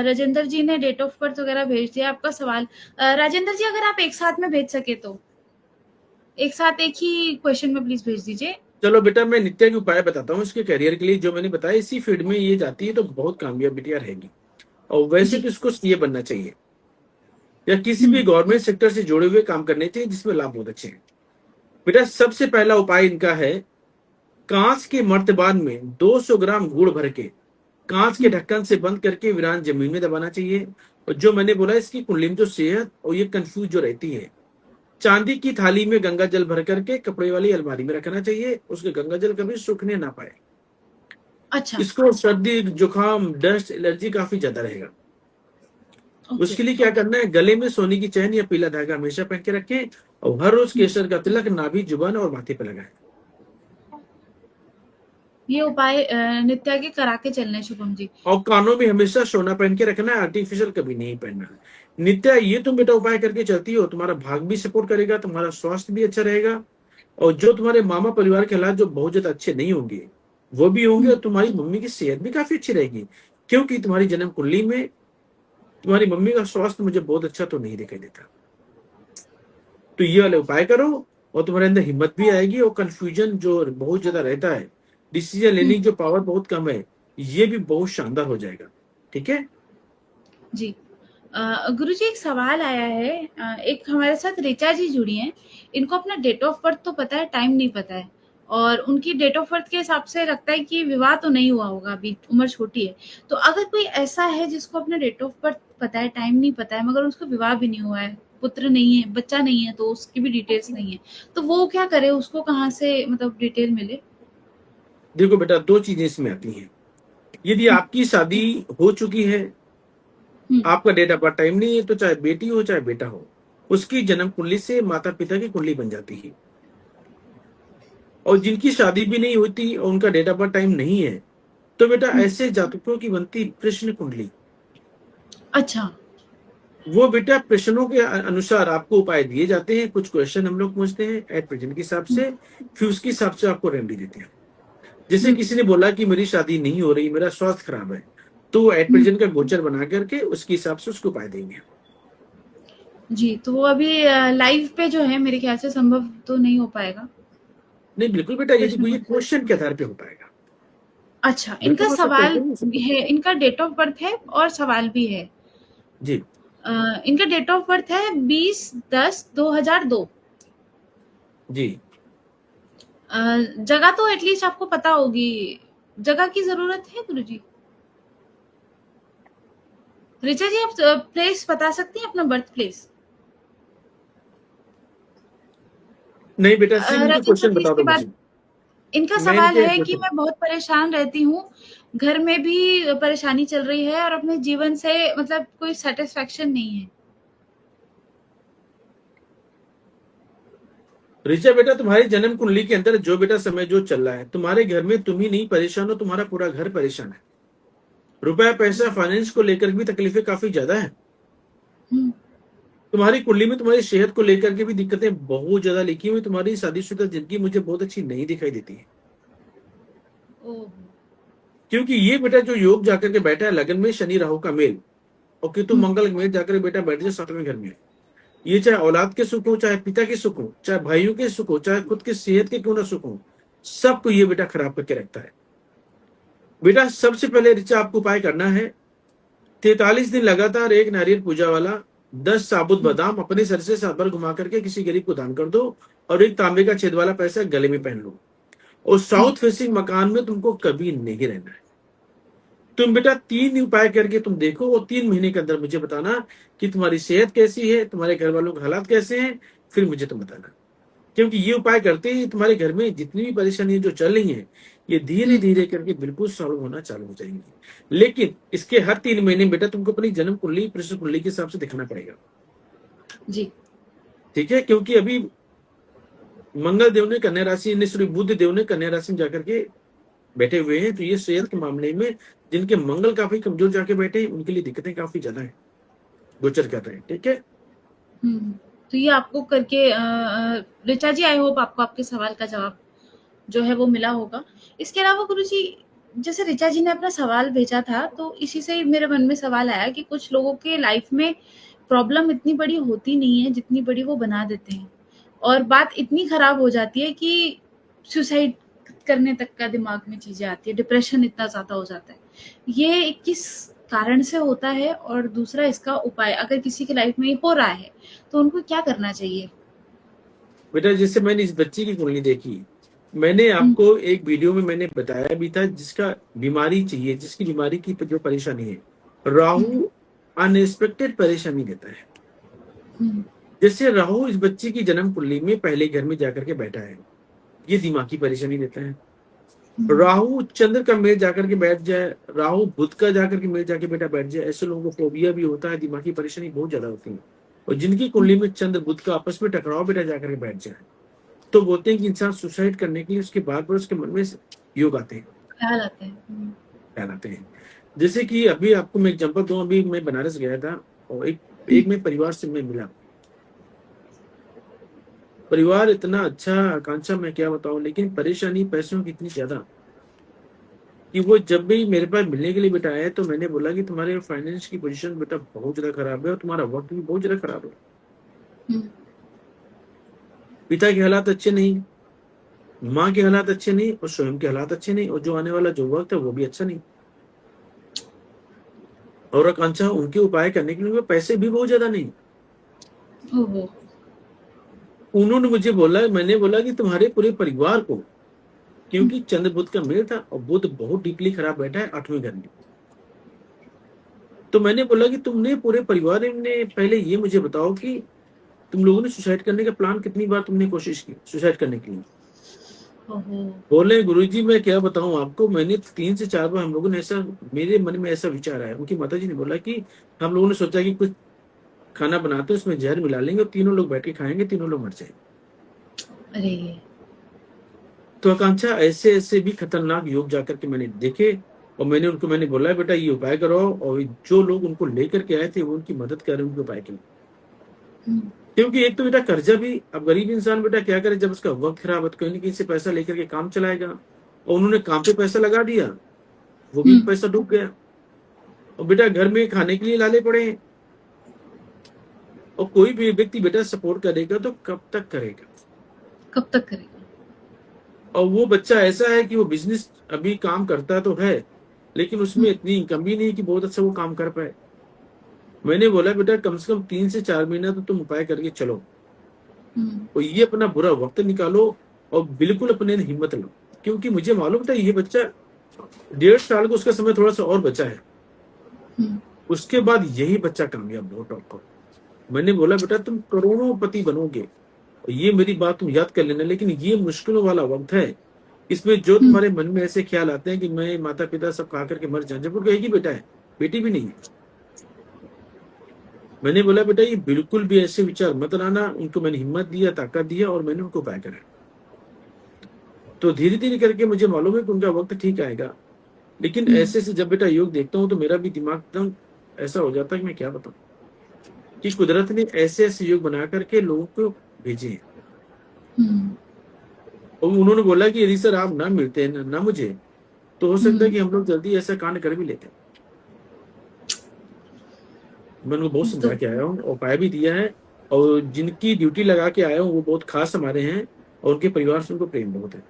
राजेंद्र जी ने डेट ऑफ बर्थ वगैरह भेज दिया। आपका सवाल राजेंद्र जी अगर आप एक साथ में भेज सके तो एक साथ एक ही क्वेश्चन में प्लीज भेज दीजिए। चलो बेटा मैं नित्या के उपाय बताता हूँ इसके करियर के लिए, जो मैंने बताया इसी फील्ड में ये जाती है तो बहुत कामयाब बिटिया रहेगी। और वैसे जी। तो इसको सीए बनना चाहिए, या किसी भी हम्म। गवर्नमेंट सेक्टर से जुड़े हुए काम करने चाहिए जिसमें लाभ बहुत अच्छे हैं। बेटा सबसे पहला उपाय इनका है, कांच के मर्तबान में 200 ग्राम गुड़ भर के कांच के हम्म। ढक्कन से बंद करके वीरान जमीन में दबाना चाहिए। और जो मैंने बोला इसकी कुंडली में जो सेहत और ये कंफ्यूज जो रहती है, चांदी की थाली में गंगा जल भर करके कपड़े वाली अलमारी में रखना चाहिए, उसके गंगा जल कभी सूखने ना पाए। अच्छा। इसको सर्दी जुकाम डस्ट एलर्जी काफी ज्यादा रहेगा। ओके। उसके लिए क्या करना है, गले में सोने की चैन या पीला धागा हमेशा पहन के रखें, और हर रोज हम्म। केसर का तिलक नाभि जुबान और माथे पर लगाएं। ये उपाय नित्या के करा के चलने शुभम जी। और कानों में हमेशा सोना पहन के रखना है, आर्टिफिशियल कभी नहीं पहनना है। नित्या ये तुम बेटा उपाय करके चलती हो, तुम्हारा भाग भी सपोर्ट करेगा, तुम्हारा स्वास्थ्य भी अच्छा रहेगा, और जो तुम्हारे मामा परिवार के हालात जो बहुत ज्यादा अच्छे नहीं होंगे वो भी होंगे, और हम्म। तुम्हारी मम्मी की सेहत भी काफी अच्छी रहेगी, क्योंकि तुम्हारी जन्म कुंडली में तुम्हारी मम्मी का स्वास्थ्य मुझे बहुत अच्छा तो नहीं दिखाई देता। तो ये वाले उपाय करो, और तुम्हारे अंदर हिम्मत भी आएगी, और कंफ्यूजन जो बहुत ज्यादा रहता है, डिसीजन लेने हम्म। की जो पावर बहुत कम है, ये भी बहुत शानदार हो जाएगा। ठीक है? जी। गुरु जी एक सवाल आया है, एक हमारे साथ ऋचा जी जुड़ी हैं। इनको अपना डेट ऑफ बर्थ तो पता है, टाइम नहीं पता है, और उनकी डेट ऑफ बर्थ के हिसाब से लगता है कि विवाह तो नहीं हुआ होगा, अभी उम्र छोटी है। तो अगर कोई ऐसा है जिसको अपना डेट ऑफ बर्थ पता है, टाइम नहीं पता है, मगर उसको विवाह भी नहीं हुआ है, पुत्र नहीं है, बच्चा नहीं है, तो उसकी भी डिटेल्स नहीं है, तो वो क्या करे? उसको कहाँ से मतलब डिटेल मिले? देखो बेटा दो चीजें इसमें आती हैं। यदि हम्म। आपकी शादी हो चुकी है, हम्म। आपका डेट ऑफ बर्थ टाइम नहीं है, तो चाहे बेटी हो चाहे बेटा हो, उसकी जन्म कुंडली से माता पिता की कुंडली बन जाती है। और जिनकी शादी भी नहीं होती और उनका डेट ऑफ बर्थ टाइम नहीं है, तो बेटा हम्म। ऐसे जातकों की बनती प्रश्न कुंडली। अच्छा। वो बेटा प्रश्नों के अनुसार आपको उपाय दिए जाते हैं, कुछ क्वेश्चन हम लोग पूछते हैं एट प्रेजेंट के हिसाब हम्म। से, फिर उसके हिसाब से आपको रेमेडी देते हैं। जैसे हम्म। किसी ने बोला कि मेरी शादी नहीं हो रही, मेरा स्वास्थ्य खराब है, तो एट हम्म। प्रेजेंट का गोचर बना करके उसके हिसाब से उसको उपाय देंगे। जी, तो वो अभी लाइव पे जो है मेरे ख्याल से संभव तो नहीं हो पाएगा। नहीं बिल्कुल बेटा, ये प्रश्न देखो ये पूछ क्वेश्चन के आधार पे हो पाएगा। अच्छा, इनका बिल्कुल हो सकता है, सवाल क्यों नहीं हो सकता? है, इनका डेट ऑफ बर्थ है और सवाल भी है। जी इनका डेट ऑफ बर्थ है 20/10/2002। जी। जगह तो एटलीस्ट आपको पता होगी। जगह की जरूरत है गुरु जी? ऋचा जी आप प्लेस बता सकती हैं, अपना बर्थ प्लेस? नहीं बेटा सिर्फ इनके राजेंद्र क्वेश्चन जी बता इसके दो बाद मुझे। इनका मैं सवाल इनके है कि देखो मैं बहुत परेशान रहती हूँ, घर में भी परेशानी चल रही है और अपने जीवन से मतलब कोई सैटिस्फैक्शन नहीं है। ऋचा बेटा, तुम्हारी जन्म कुंडली के अंदर जो बेटा समय जो चल रहा है, तुम्हारे घर में तुम ही नहीं परेशान हो, तुम्हारा पूरा घर परेशान है। रुपया पैसा फाइनेंस को लेकर भी तकलीफें काफी ज्यादा है। हुँ, तुम्हारी कुंडली में तुम्हारी सेहत को लेकर के भी दिक्कतें बहुत ज्यादा लिखी हुई। तुम्हारी शादीशुदा जिंदगी मुझे बहुत अच्छी नहीं दिखाई देती है, ओह! क्योंकि ये बेटा जो योग जाकर के बैठा है लगन में शनि राहु का मेल, और केतु हुँ, मंगल में जाकर बेटा बैठ जाए सातवें घर में। ये चाहे औलाद के सुख हो, चाहे पिता के सुख हो, चाहे भाइयों के सुख हो, चाहे खुद की सेहत के क्यों ना सुख हो, सबको ये बेटा खराब करके रखता है। बेटा सबसे पहले ऋचा आपको उपाय करना है, 43 दिन लगातार एक नारियल पूजा वाला 10 साबुत हुँ, बादाम अपने सर से 7 बार घुमा करके किसी गरीब को दान कर दो, और एक तांबे का छेद वाला पैसा गले में पहन लो। और हुँ, साउथ फेसिंग मकान में तुमको कभी नहीं रहना है। तुम बेटा 3 उपाय करके तुम देखो, और 3 महीने के अंदर मुझे बताना कि तुम्हारी सेहत कैसी है, तुम्हारे घर वालों के हालात कैसे हैं, फिर मुझे तुम बताना। क्योंकि ये उपाय करते ही तुम्हारे घर में जितनी भी परेशानियां जो चल रही हैं, ये धीरे हुँ, धीरे करके बिल्कुल सॉल्व होना चालू हो जाएंगी। लेकिन इसके हर 3 महीने बेटा तुमको अपनी जन्म कुंडली प्रश्न कुंडली के हिसाब से दिखाना पड़ेगा। जी, ठीक है, क्योंकि अभी मंगल देव ने कन्या राशि ने सॉरी बुध देव ने कन्या राशि में जाकर के बैठे हुए हैं, तो ये सेहत के मामले में जिनके मंगल काफी कमजोर जाके बैठे हैं, उनके लिए दिक्कतें काफी ज्यादा है, गोचर कर रहे हैं। ठीक है, हुँ। तो ये आपको करके ऋचा जी आई होप आपको आपके सवाल का जवाब जो है वो मिला होगा। इसके अलावा गुरुजी जैसे ऋचा जी ने अपना सवाल भेजा था तो इसी से ही मेरे मन में सवाल आया कि कुछ लोगों के लाइफ में प्रॉब्लम इतनी बड़ी होती नहीं है जितनी बड़ी वो बना देते हैं और बात इतनी खराब हो जाती है कि सुसाइड करने तक का दिमाग में चीजें आती है, डिप्रेशन इतना ज्यादा हो जाता है। ये किस कारण से होता है और दूसरा इसका उपाय अगर किसी की लाइफ में हो रहा है तो उनको क्या करना चाहिए? बेटा जैसे मैंने इस बच्ची की कुंडली देखी, मैंने हुँ, आपको एक वीडियो में मैंने बताया भी था, जिसका बीमारी चाहिए, जिसकी बीमारी की जो परेशानी है, हुँ, राहु अनएक्सपेक्टेड परेशानी देता है। हुँ, जैसे राहु इस बच्ची की जन्म कुंडली में पहले घर में जाकर के बैठा है, ये दिमाग की परेशानी देता है। हुँ, राहु चंद्र का मेल जाकर के बैठ जाए, राहु बुध का जाकर के मेल जाके बेटा बैठ जाए, ऐसे लोगों को फोबिया भी होता है, दिमागी परेशानी बहुत ज्यादा होती है। और जिनकी हुँ, कुंडली में चंद्र बुध का आपस में टकराव बेटा जाकर के बैठ जाए, तो बोलते हैं कि इंसान सुसाइड करने के लिए उसके बाद पर उसके मन में योग आते हैं, ख्याल आता है। हुँ, ख्याल आते हैं। जैसे कि अभी आपको मैं एग्जांपल दूं, अभी मैं बनारस गया था, और एक हुँ, एक मैं परिवार से मैं मिला। परिवार इतना अच्छा, आकांक्षा मैं क्या बताऊं, लेकिन परेशानी पैसों की इतनी ज्यादा कि वो जब भी मेरे पास मिलने के लिए बेटा आए, तो मैंने बोला कि तुम्हारे फाइनेंस की पोजीशन बेटा बहुत ज्यादा खराब है, और तुम्हारा वक्त भी बहुत ज्यादा खराब है। हुँ, पिता के हालात अच्छे नहीं, माँ के हालात अच्छे नहीं, और स्वयं के हालात अच्छे नहीं, और जो आने वाला जो वक्त है वो भी अच्छा नहीं। और आकांक्षा उनके उपाय करने के लिए उनके पैसे भी बहुत ज्यादा नहीं। ओहो! उन्होंने मुझे बोला, मैंने बोला कि तुम्हारे पूरे परिवार को, हुँ, क्योंकि चंद्र बुध का मेल था, और बुध बहुत डीपली खराब बैठा है 8वें घर में। तो मैंने बोला कि तुमने पूरे परिवार ने, पहले ये मुझे बताओ कि तुम लोगों ने सुसाइड करने का प्लान कितनी बार तुमने कोशिश की सुसाइड करने के लिए। ओहो! बोले गुरुजी मैं क्या बताऊं आपको, मैंने 3 से 4 बार, हम लोगों ने ऐसा, मेरे मन में ऐसा विचार आया। उनकी माताजी ने बोला कि हम लोगों ने सोचा कि कुछ खाना बनाते हैं, उसमें जहर मिला लेंगे और तीनों लोग बैठ के खाएंगे, तीनों लोग मर जाएंगे। अरे! तो आकांक्षा ऐसे ऐसे भी खतरनाक योग जाकर के मैंने देखे, और मैंने उनको मैंने बोला बेटा ये उपाय करो, और जो लोग उनको लेकर के आए थे वो उनकी मदद कर रहे, उनके उपाय के लिए। हुँ, क्योंकि एक तो बेटा कर्जा भी, अब गरीब इंसान बेटा क्या करे, जब उसका वक्त खराब है तो कहीं ना कहीं से पैसा लेकर के काम चलाएगा, और उन्होंने काम पे पैसा लगा दिया, वो भी हुँ, पैसा डूब गया। और बेटा घर में खाने के लिए लाले पड़े हैं, और कोई भी व्यक्ति बेटा सपोर्ट करेगा तो कब तक करेगा। कब तक करेगा? और वो बच्चा ऐसा है कि वो बिजनेस अभी काम करता तो है, लेकिन हुँ, उसमें इतनी इनकम भी नहीं कि बहुत अच्छा वो काम कर पाए। मैंने बोला बेटा कम से कम 3 से 4 महीना तो तुम उपाय करके चलो, हुँ, और ये अपना बुरा वक्त निकालो, और बिल्कुल अपने हिम्मत लो। क्योंकि मुझे मालूम था ये बच्चा 1.5 साल का उसका समय थोड़ा सा और बचा है, हुँ, उसके बाद यही बच्चा कामयाब हो टॉप पर। मैंने बोला बेटा तुम करोड़ों पति बनोगे, और ये मेरी बात तुम याद कर लेना, लेकिन ये मुश्किलों वाला वक्त है, इसमें जो हम्म, तुम्हारे मन में ऐसे ख्याल आते हैं कि मैं माता पिता सब खा करके मर जाऊं, जब उनका एक ही बेटा है, बेटी भी नहीं है। मैंने बोला बेटा ये बिल्कुल भी ऐसे विचार मत लाना। उनको मैंने हिम्मत दिया, ताकत दिया, और मैंने उनको उपाय कराया। तो धीरे धीरे करके मुझे मालूम है कि उनका वक्त ठीक आएगा। लेकिन हम्म, ऐसे से जब बेटा योग देखता हूँ तो मेरा भी दिमाग एकदम ऐसा हो जाता है कि मैं क्या बताऊं कि कुदरत ने ऐसे ऐसे योग बना करके लोगों को भेजे हैं। हम्म, और उन्होंने बोला कि यदि सर आप ना मिलते हैं ना मुझे, तो हो सकता है हम्म, कि हम लोग जल्दी ऐसा कांड कर भी लेते हैं। मैं उनको बहुत तो समझा के आया हूँ, उपाय भी दिया है। और जिनकी ड्यूटी लगा के आया हूँ वो बहुत खास हमारे हैं, और उनके परिवार से उनको प्रेम बहुत है।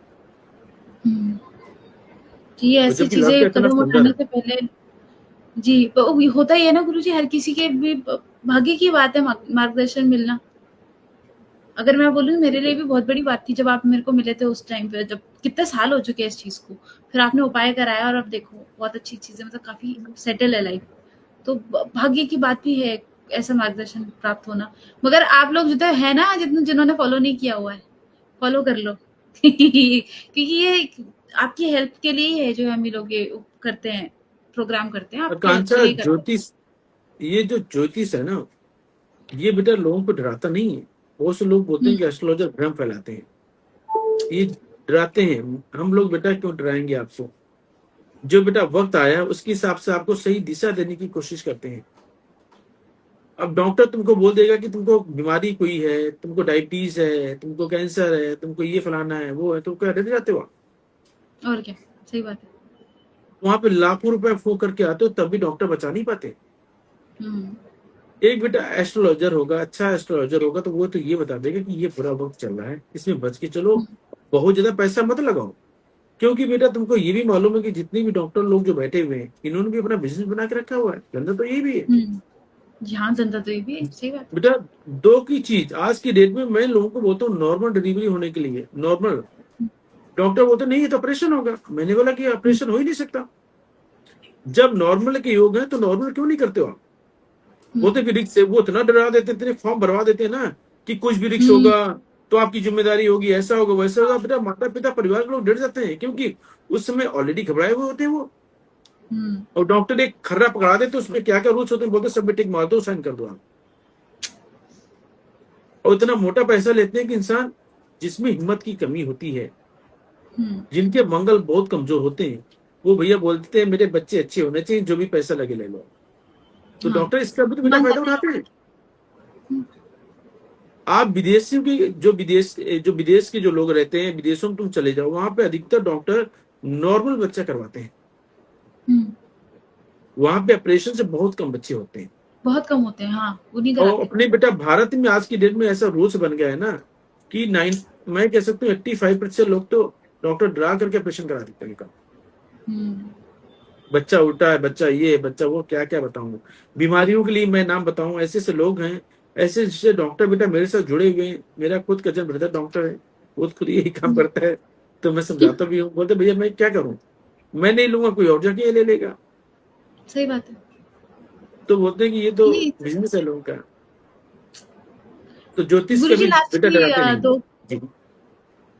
हम्म, ये और ऐसी जबकि लड़का चीजें इतना कदम सुंदर उठाने है। से पहले जी होता ही है ना गुरु जी, हर किसी के भी भाग्य की बात है मार्गदर्शन मिलना। अगर मैं बोलूँ मेरे लिए भी बहुत बड़ी बात थी जब आप मेरे को मिले थे उस टाइम पे, जब कितने साल हो चुके हैं इस चीज को, फिर आपने उपाय कराया और अब देखो बहुत अच्छी चीजें, मतलब काफी सेटल है लाइफ। तो भाग्य की बात भी है ऐसा मार्गदर्शन प्राप्त होना। मगर आप लोग जो तो है ना, जिन्होंने फॉलो नहीं किया हुआ है, फॉलो कर लो। क्योंकि ये आपकी हेल्प के लिए ही है जो हम ये लोग ये करते हैं, प्रोग्राम करते हैं, आपकी हेल्प के आकांक्षा लिए ही करते हैं। ज्योतिष, ये जो ज्योतिष है ना, ये बेटा लोगों को डराता नहीं है। बहुत से लोग बोलते हुँ, हैं कि एस्ट्रोलॉजर भ्रम फैलाते हैं, ये डराते हैं। हम लोग बेटा क्यों डराएंगे आपको? जो बेटा वक्त आया उसके हिसाब से आपको सही दिशा देने की कोशिश करते हैं। अब डॉक्टर तुमको बोल देगा कि तुमको बीमारी कोई है, तुमको डायबिटीज है, तुमको कैंसर है, तुमको ये फलाना है, वो है, तो क्या डर जाते हो आप? और क्या, सही बात है। वहां पे लाखों रुपए फूक करके आते हो तब भी डॉक्टर बचा नहीं पाते। हुँ, एक बेटा एस्ट्रोलॉजर होगा, अच्छा एस्ट्रोलॉजर होगा, तो वो तो ये बता देगा कि ये बुरा वक्त चल रहा है, इसमें बच के चलो, हुँ, बहुत ज्यादा पैसा मत लगाओ। क्योंकि बेटा तुमको ये भी मालूम है कि जितने भी डॉक्टर लोग जो बैठे हुए हैं, इन्होंने भी अपना बिजनेस बना के रखा हुआ है, धंधा तो यही भी है। हुँ। जी हाँ, जनता तो ये भी है, सही बात है। बेटा दो की चीज आज की डेट में मैं लोगों को बोलता हूँ, नॉर्मल डिलीवरी होने के लिए नॉर्मल, डॉक्टर बोलते नहीं ये तो ऑपरेशन होगा। मैंने बोला कि हुँ, ऑपरेशन हो ही नहीं सकता। जब नॉर्मल के योग है तो नॉर्मल क्यों नहीं करते हो आप? हुँ, बोलते कि रिक्स है, वो इतना डरा देते हैं, इतने फॉर्म भरवा देते हैं ना कि कुछ भी रिक्स हुँ, होगा तो आपकी जिम्मेदारी होगी, ऐसा होगा वैसा होगा। बेटा माता पिता परिवार के लोग डर जाते हैं, क्योंकि उस समय ऑलरेडी घबराए हुए होते हैं वो। हुँ, और डॉक्टर एक खर्रा पकड़ा देते, उसमें क्या क्या रूल्स होते हैं, बोलते सब टिक मार दो, साइन कर दो आप। और इतना मोटा पैसा लेते हैं कि इंसान जिसमें हिम्मत की कमी होती है, हुँ। जिनके मंगल बहुत कमजोर होते हैं, वो भैया बोलते हैं मेरे बच्चे अच्छे होने चाहिए, जो भी पैसा लगे ले लो। तो हाँ, डॉक्टर इसका भी तो बेटा मानता फायदा भी है। उठाते हैं। हुँ, आप विदेशियों की जो विदेश के जो लोग रहते हैं, विदेशों में तुम चले जाओ, वहां पे अधिकतर डॉक्टर नॉर्मल बच्चा करवाते हैं। हुँ, वहां पे ऑपरेशन से बहुत कम बच्चे होते हैं। बहुत कम होते हैं, हाँ, वो नहीं और कराते। अपने बेटा भारत में आज की डेट में ऐसा रूल्स बन गया है ना कि नाइन, मैं कह सकता हूँ 85% लोग तो डॉक्टर डरा करके ऑपरेशन करा देते हैं उनका। हुँ, बच्चा उल्टा है, बच्चा ये है, बच्चा वो, क्या क्या बताऊं। बीमारियों के लिए मैं नाम बताऊं, ऐसे ऐसे लोग हैं, ऐसे ऐसे डॉक्टर बेटा मेरे साथ जुड़े हुए हैं। मेरा खुद कजन ब्रदर डॉक्टर है, वो खुद यही काम हुँ, करता है। तो मैं समझाता भी हूँ, बोलते भैया मैं क्या करूं, मैं नहीं लूंगा, कोई और जाके ये ले लेगा। सही बात है। तो बोलते हैं कि ये तो ये बिजनेस है लोगों का। तो ज्योतिष गुरुजी कभी बेटा डराते नहीं। जी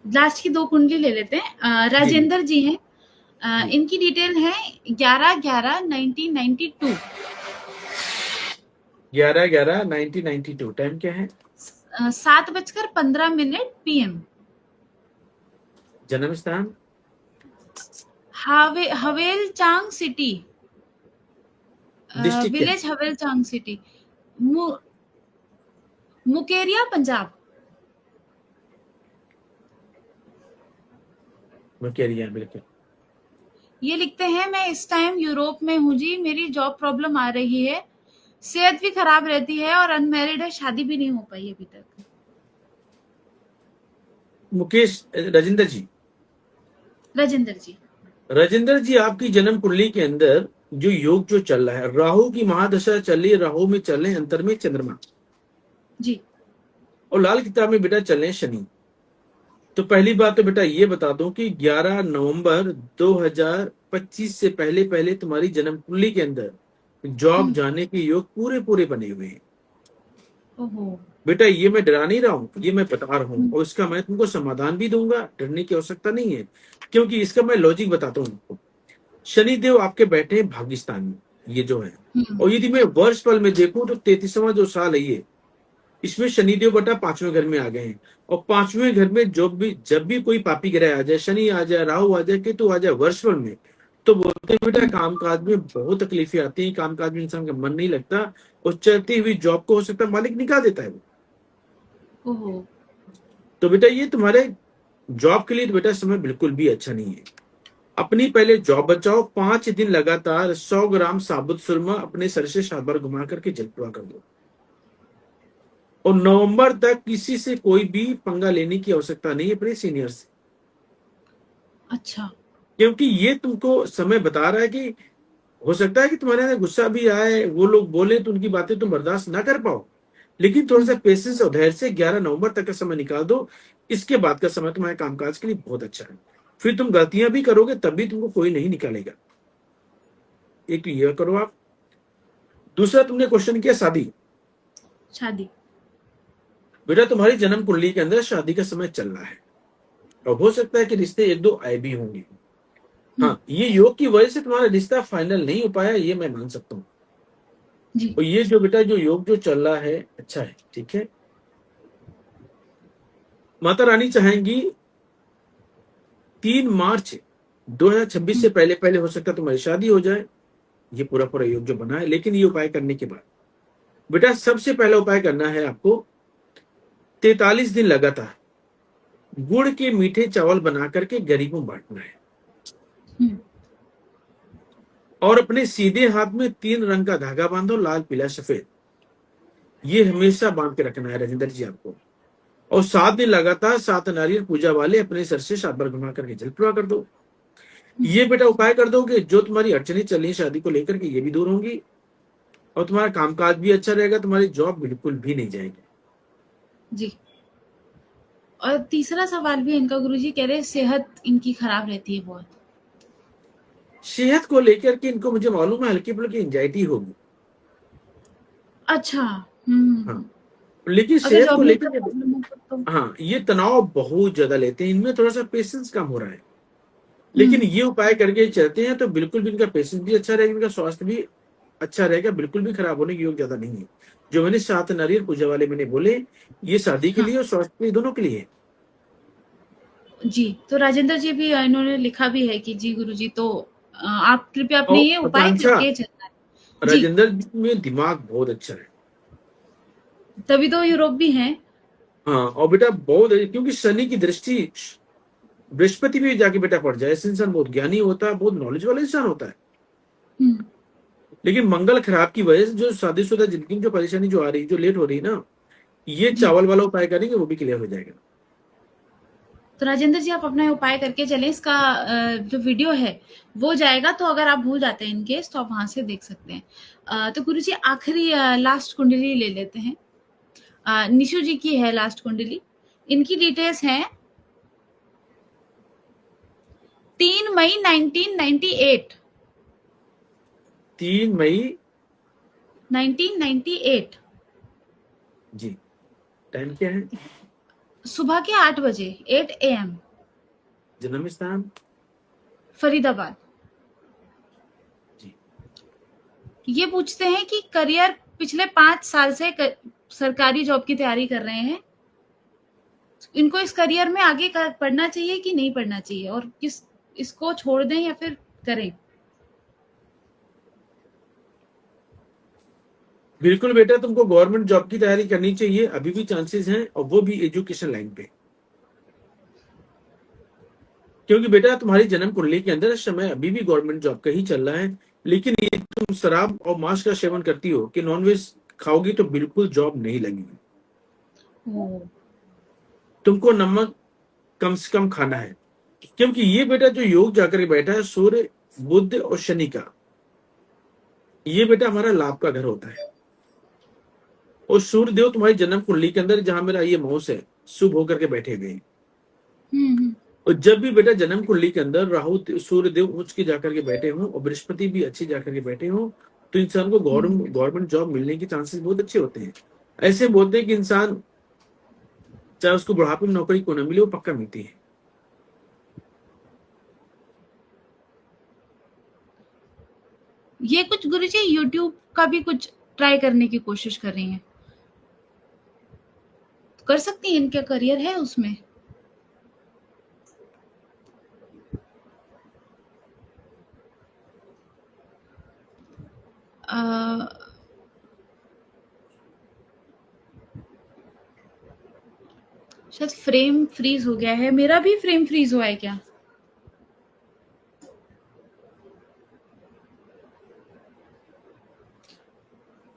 लास्ट की 2 कुंडली ले लेते हैं। जी जी राजेंद्र जी हैं। जी। इनकी डिटेल है 11/11/1992। 11/11/1992, टाइम क्या है? 7:15 PM। जन्म स्थान? हवेल चांग सिटी, डिस्ट्रिक्ट क्या है? विलेज हवेल चांग सिटी, मु, मुकेरिया पंजाब। मैं कह रही है बिल्कुल। ये लिखते हैं मैं इस टाइम यूरोप में हूँ जी, मेरी जॉब प्रॉब्लम आ रही है, सेहत भी खराब रहती है और अनमैरिड है, शादी भी नहीं हो पाई अभी तक। मुकेश राजेंद्र जी, राजेंद्र जी। राजेंद्र जी आपकी जन्म कुंडली के अंदर जो योग जो चल रहा है, राहु की महादशा चल रही है, राहु में चल रहे हैं अंतर में चंद्रमा, जी। और लाल किताब में बेटा चल रहे हैं शनि। तो पहली बात तो बेटा ये बता दूं कि 11 नवंबर 2025 से पहले पहले तुम्हारी जन्म कुंडली के अंदर जॉब हम्म, जाने के योग पूरे पूरे बने हुए हैं। ओहो। बेटा ये मैं डरा नहीं रहा हूँ, ये मैं बता रहा हूँ, हम्म, और इसका मैं तुमको समाधान भी दूंगा, डरने की आवश्यकता नहीं है। क्योंकि इसका मैं लॉजिक बताता हूँ तुमको। शनिदेव आपके बैठे हैं भाग्यस्थान में, ये जो है। हम्म, और यदि मैं वर्ष फल में देखूं तो 33वां जो साल है ये, इसमें शनिदेव बटा 5वें घर में आ गए हैं। और 5वें घर में जब भी कोई पापी ग्रह आ जाए, शनि आ जाए, राहु आ जाए, केतु आ जाए वर्षफल में, तो बोलते हैं बेटा हम्म, कामकाज में बहुत तकलीफें आती हैं, कामकाज में इंसान का मन नहीं लगता, और चलती हुई जॉब को हो सकता है मालिक निकाल देता है वो। ओहो। तो बेटा ये तुम्हारे जॉब के लिए तो बेटा समय बिल्कुल भी अच्छा नहीं है। अपनी पहले जॉब बचाओ, 5 दिन लगातार 100 ग्राम साबुत सुरमा अपने सर से 7 बार घुमा करके जल प्रवाह कर दो। और नवंबर तक किसी से कोई भी पंगा लेने की आवश्यकता नहीं है अपने सीनियर से। अच्छा। क्योंकि ये तुमको समय बता रहा है कि हो सकता है कि तुम्हारे अंदर गुस्सा भी आए, वो लोग बोले तो उनकी बातें तुम बर्दाश्त ना कर पाओ, लेकिन थोड़ा सा हम्म, पेशेंस और धैर्य से 11 नवंबर तक का समय निकाल दो। इसके बाद का समय तुम्हारे कामकाज के लिए बहुत अच्छा है। फिर तुम गलतियां भी करोगे तब भी तुमको कोई नहीं निकालेगा। एक तो ये करो आप। दूसरा तुमने क्वेश्चन किया शादी। शादी। बेटा तुम्हारी जन्म कुंडली के अंदर शादी का समय चल रहा है, और हो सकता है कि रिश्ते एक दो आए भी होंगे। हम्म, हाँ, ये योग की वजह से तुम्हारा रिश्ता फाइनल नहीं हो पाया, ये मैं मान सकता हूँ। जी। और ये जो बेटा जो योग जो चल रहा है अच्छा है, ठीक है। माता रानी चाहेंगी 3 मार्च 2026 हम्म, से पहले पहले हो सकता है तुम्हारी शादी हो जाए। ये पूरा पूरा योग जो बना है, लेकिन ये उपाय करने के बाद बेटा सबसे पहला उपाय करना है आपको, 43 दिन लगातार गुड़ के मीठे चावल बना करके गरीबों में बांटना है। हम्म, और अपने सीधे हाथ में 3 रंग का धागा बांधो, लाल पीला सफेद। ये हमेशा बांध के रखना है राजेंद्र जी आपको। और 7 दिन लगातार 7 नारियल पूजा वाले अपने सर से 7 बार घुमा करके जल प्रवाह कर दो। हम्म, ये बेटा उपाय कर दोगे, जो तुम्हारी अड़चने चल रही है शादी को लेकर के ये भी दूर होंगी, और तुम्हारा कामकाज भी अच्छा रहेगा, तुम्हारी जॉब बिल्कुल भी नहीं जाएगी। जी। और तीसरा सवाल भी इनका, गुरुजी कह रहे हैं सेहत इनकी खराब रहती है बहुत। सेहत को लेकर के इनको मुझे मालूम है हल्की फुल्की एंजाइटी होगी। अच्छा। हाँ, लेकिन अगर सेहत जॉब को में कोई लेकर के, प्रॉब्लम हो तो। हाँ ये तनाव बहुत ज्यादा लेते हैं, इनमें थोड़ा सा पेशेंस कम हो रहा है। लेकिन हम्म, ये उपाय करके चलते हैं तो बिल्कुल भी इनका पेशेंस भी अच्छा रहेगा, इनका स्वास्थ्य भी अच्छा रहेगा, बिल्कुल भी खराब होने की योग ज्यादा नहीं है। जो मैंने 7 नारियल पूजा वाले मैंने बोले, ये शादी के हाँ। लिए और स्वास्थ्य के लिए दोनों के लिए है। जी, तो राजेंद्र जी भी इन्होंने लिखा भी है कि जी गुरुजी, तो आप कृपया अपने और ये उपाय आकांक्षा, करके चलना है। जी, राजेंद्र जी में दिमाग बहुत अच्छा है। तभी तो यूरोप भी हैं। हाँ, और बेटा बहुत, क्योंकि शनि की दृष्टि बृहस्पति भी जाके बेटा पड़ जाए, ऐसे इंसान बहुत ज्ञानी होता है, बहुत नॉलेज वाला इंसान होता है। हुँ, लेकिन मंगल खराब की वजह से जो शादीशुदा जिंदगी में जो परेशानी जो आ रही, जो लेट हो रही है ना, ये जी। चावल वाला उपाय करेंगे वो भी क्लियर हो जाएगा। तो राजेंद्र जी आप अपना ये उपाय करके चलें, इसका जो वीडियो है वो जाएगा, तो अगर आप भूल जाते हैं इन केस तो आप वहाँ से देख सकते हैं। तो गुरुजी आखिरी लास्ट कुंडली ले लेते हैं। निशु जी की है लास्ट कुंडली। इनकी डिटेल्स हैं 3 मई 1998। 3 मई। 1998 जी, टाइम क्या है? सुबह के 8 बजे, 8 AM, जन्म स्थान? फरीदाबाद। जी। ये पूछते हैं कि करियर, पिछले 5 साल से सरकारी जॉब की तैयारी कर रहे हैं। इनको इस करियर में आगे पढ़ना चाहिए कि नहीं पढ़ना चाहिए, और किस इसको छोड़ दें या फिर करें? बिल्कुल बेटा, तुमको गवर्नमेंट जॉब की तैयारी करनी चाहिए, अभी भी चांसेस हैं, और वो भी एजुकेशन लाइन पे। क्योंकि बेटा तुम्हारी जन्म कुंडली के अंदर इस समय अभी भी गवर्नमेंट जॉब का ही चल रहा है। लेकिन ये तुम शराब और मांस का सेवन करती हो कि नॉनवेज खाओगी तो बिल्कुल जॉब नहीं लगेगी। ओह! तुमको नमक कम से कम खाना है। क्योंकि ये बेटा जो योग जाकर के बैठा है सूर्य, बुध और शनि का, ये बेटा हमारा लाभ का घर होता है। और सूर्य देव तुम्हारी जन्म कुंडली के अंदर जहां मेरा ये माउस है शुभ होकर के बैठे गए। हुँ, हुँ। और जब भी बेटा जन्म कुंडली के अंदर राहु सूर्य देव उच्च के जाकर के बैठे हों और बृहस्पति भी अच्छे जाकर के बैठे हों, तो इंसान को हुँ, गवर्नमेंट जॉब मिलने के चांसेस बहुत अच्छे होते हैं। ऐसे बोलते हैं कि इंसान चाहे उसको बुढ़ापे में नौकरी क्यों ना मिले, वो पक्का मिलती है। ये कुछ गुरुजी यूट्यूब का भी कुछ ट्राई करने की कोशिश कर रही हैं, कर सकती हैं, इनका करियर है उसमें। शायद फ्रेम फ्रीज हो गया है, मेरा भी फ्रेम फ्रीज हुआ है क्या?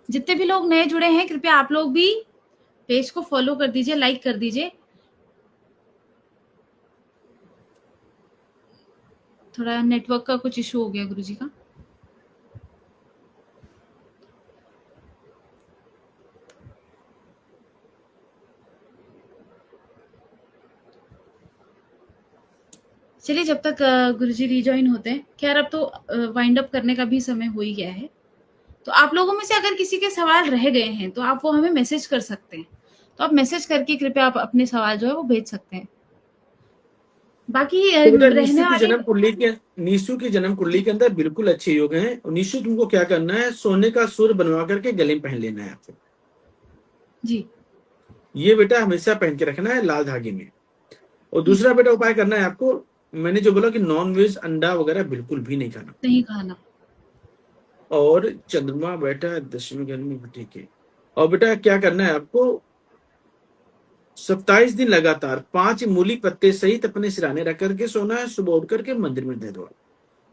जितने भी लोग नए जुड़े हैं, कृपया आप लोग भी पेज को फॉलो कर दीजिए, लाइक कर दीजिए। थोड़ा नेटवर्क का कुछ इशू हो गया गुरुजी का। चलिए, जब तक गुरुजी रिजॉइन होते हैं, खैर अब तो वाइंड अप करने का भी समय हो ही गया है। तो आप लोगों में से अगर किसी के सवाल रह गए हैं तो आप वो हमें मैसेज कर सकते हैं। तो आप मैसेज करके कृपया आप अपने सवाल जो है वो भेज सकते हैं। बाकी तो बेटा रहने वाले निशु की जन्म कुंडली के अंदर बिल्कुल अच्छे योग हैं। और निशु, तुमको क्या करना है, सोने का सूर बनवा करके गले में पहन लेना है आपको। जी ये बेटा हमेशा पहन के रखना है लाल धागे में। और ठीक दूसरा है, बेटा उपाय करना है आपको, मैंने जो बोला कि नॉन वेज अंडा वगैरह बिल्कुल भी नहीं खाना। नहीं खाना। और चंद्रमा बैठा है 10वें घर में, ठीक है। और बेटा क्या करना है आपको, 27 दिन लगातार 5 मूली पत्ते सहित अपने सिराने रख करके सोना है, सुबह उठ करके मंदिर में दे दो।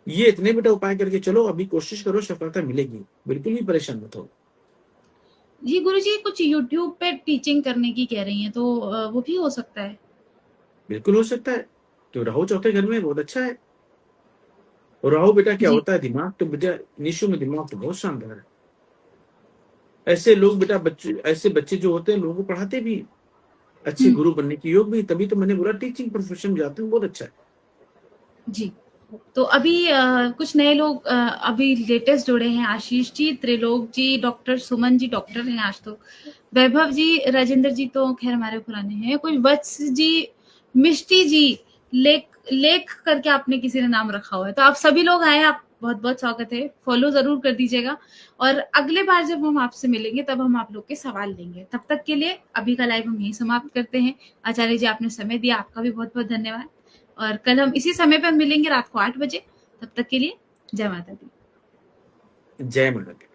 ये इतने बेटा उपाय करके चलो, अभी कोशिश करो, सफलता मिलेगी, बिल्कुल भी परेशान मत हो। जी गुरुजी, कुछ यूट्यूब पे टीचिंग करने की कह रही हैं, तो वो भी हो सकता है। बिल्कुल हो सकता है, तो राहु चौथे घर में बहुत अच्छा है। और राहु बेटा क्या जी होता है, दिमाग तो बेटा निशु में दिमाग तो बहुत शानदार है। ऐसे लोग बेटा, ऐसे बच्चे जो होते हैं लोगों को पढ़ाते भी, अच्छे हम्म, गुरु बनने की योग भी, तभी तो मैंने बोला टीचिंग प्रोफेशन जाते हैं, बहुत अच्छा है। जी। तो अभी कुछ नए लोग अभी लेटेस्ट जुड़े हैं। आशीष जी, त्रिलोक जी, डॉक्टर सुमन जी डॉक्टर हैं आज तो, वैभव जी, राजेंद्र जी तो खैर हमारे पुराने हैं, कुछ वत्स जी, मिष्टी जी, लेख लेख करके आपने किसी ने नाम रखा हुआ है, तो आप सभी लोग आए, आप बहुत बहुत स्वागत है, फॉलो जरूर कर दीजिएगा। और अगले बार जब हम आपसे मिलेंगे तब हम आप लोग के सवाल लेंगे। तब तक के लिए अभी का लाइव हम यही समाप्त करते हैं। आचार्य जी, आपने समय दिया, आपका भी बहुत बहुत धन्यवाद। और कल हम इसी समय पर मिलेंगे रात को 8 बजे। तब तक के लिए जय माता दी। जय माता दी।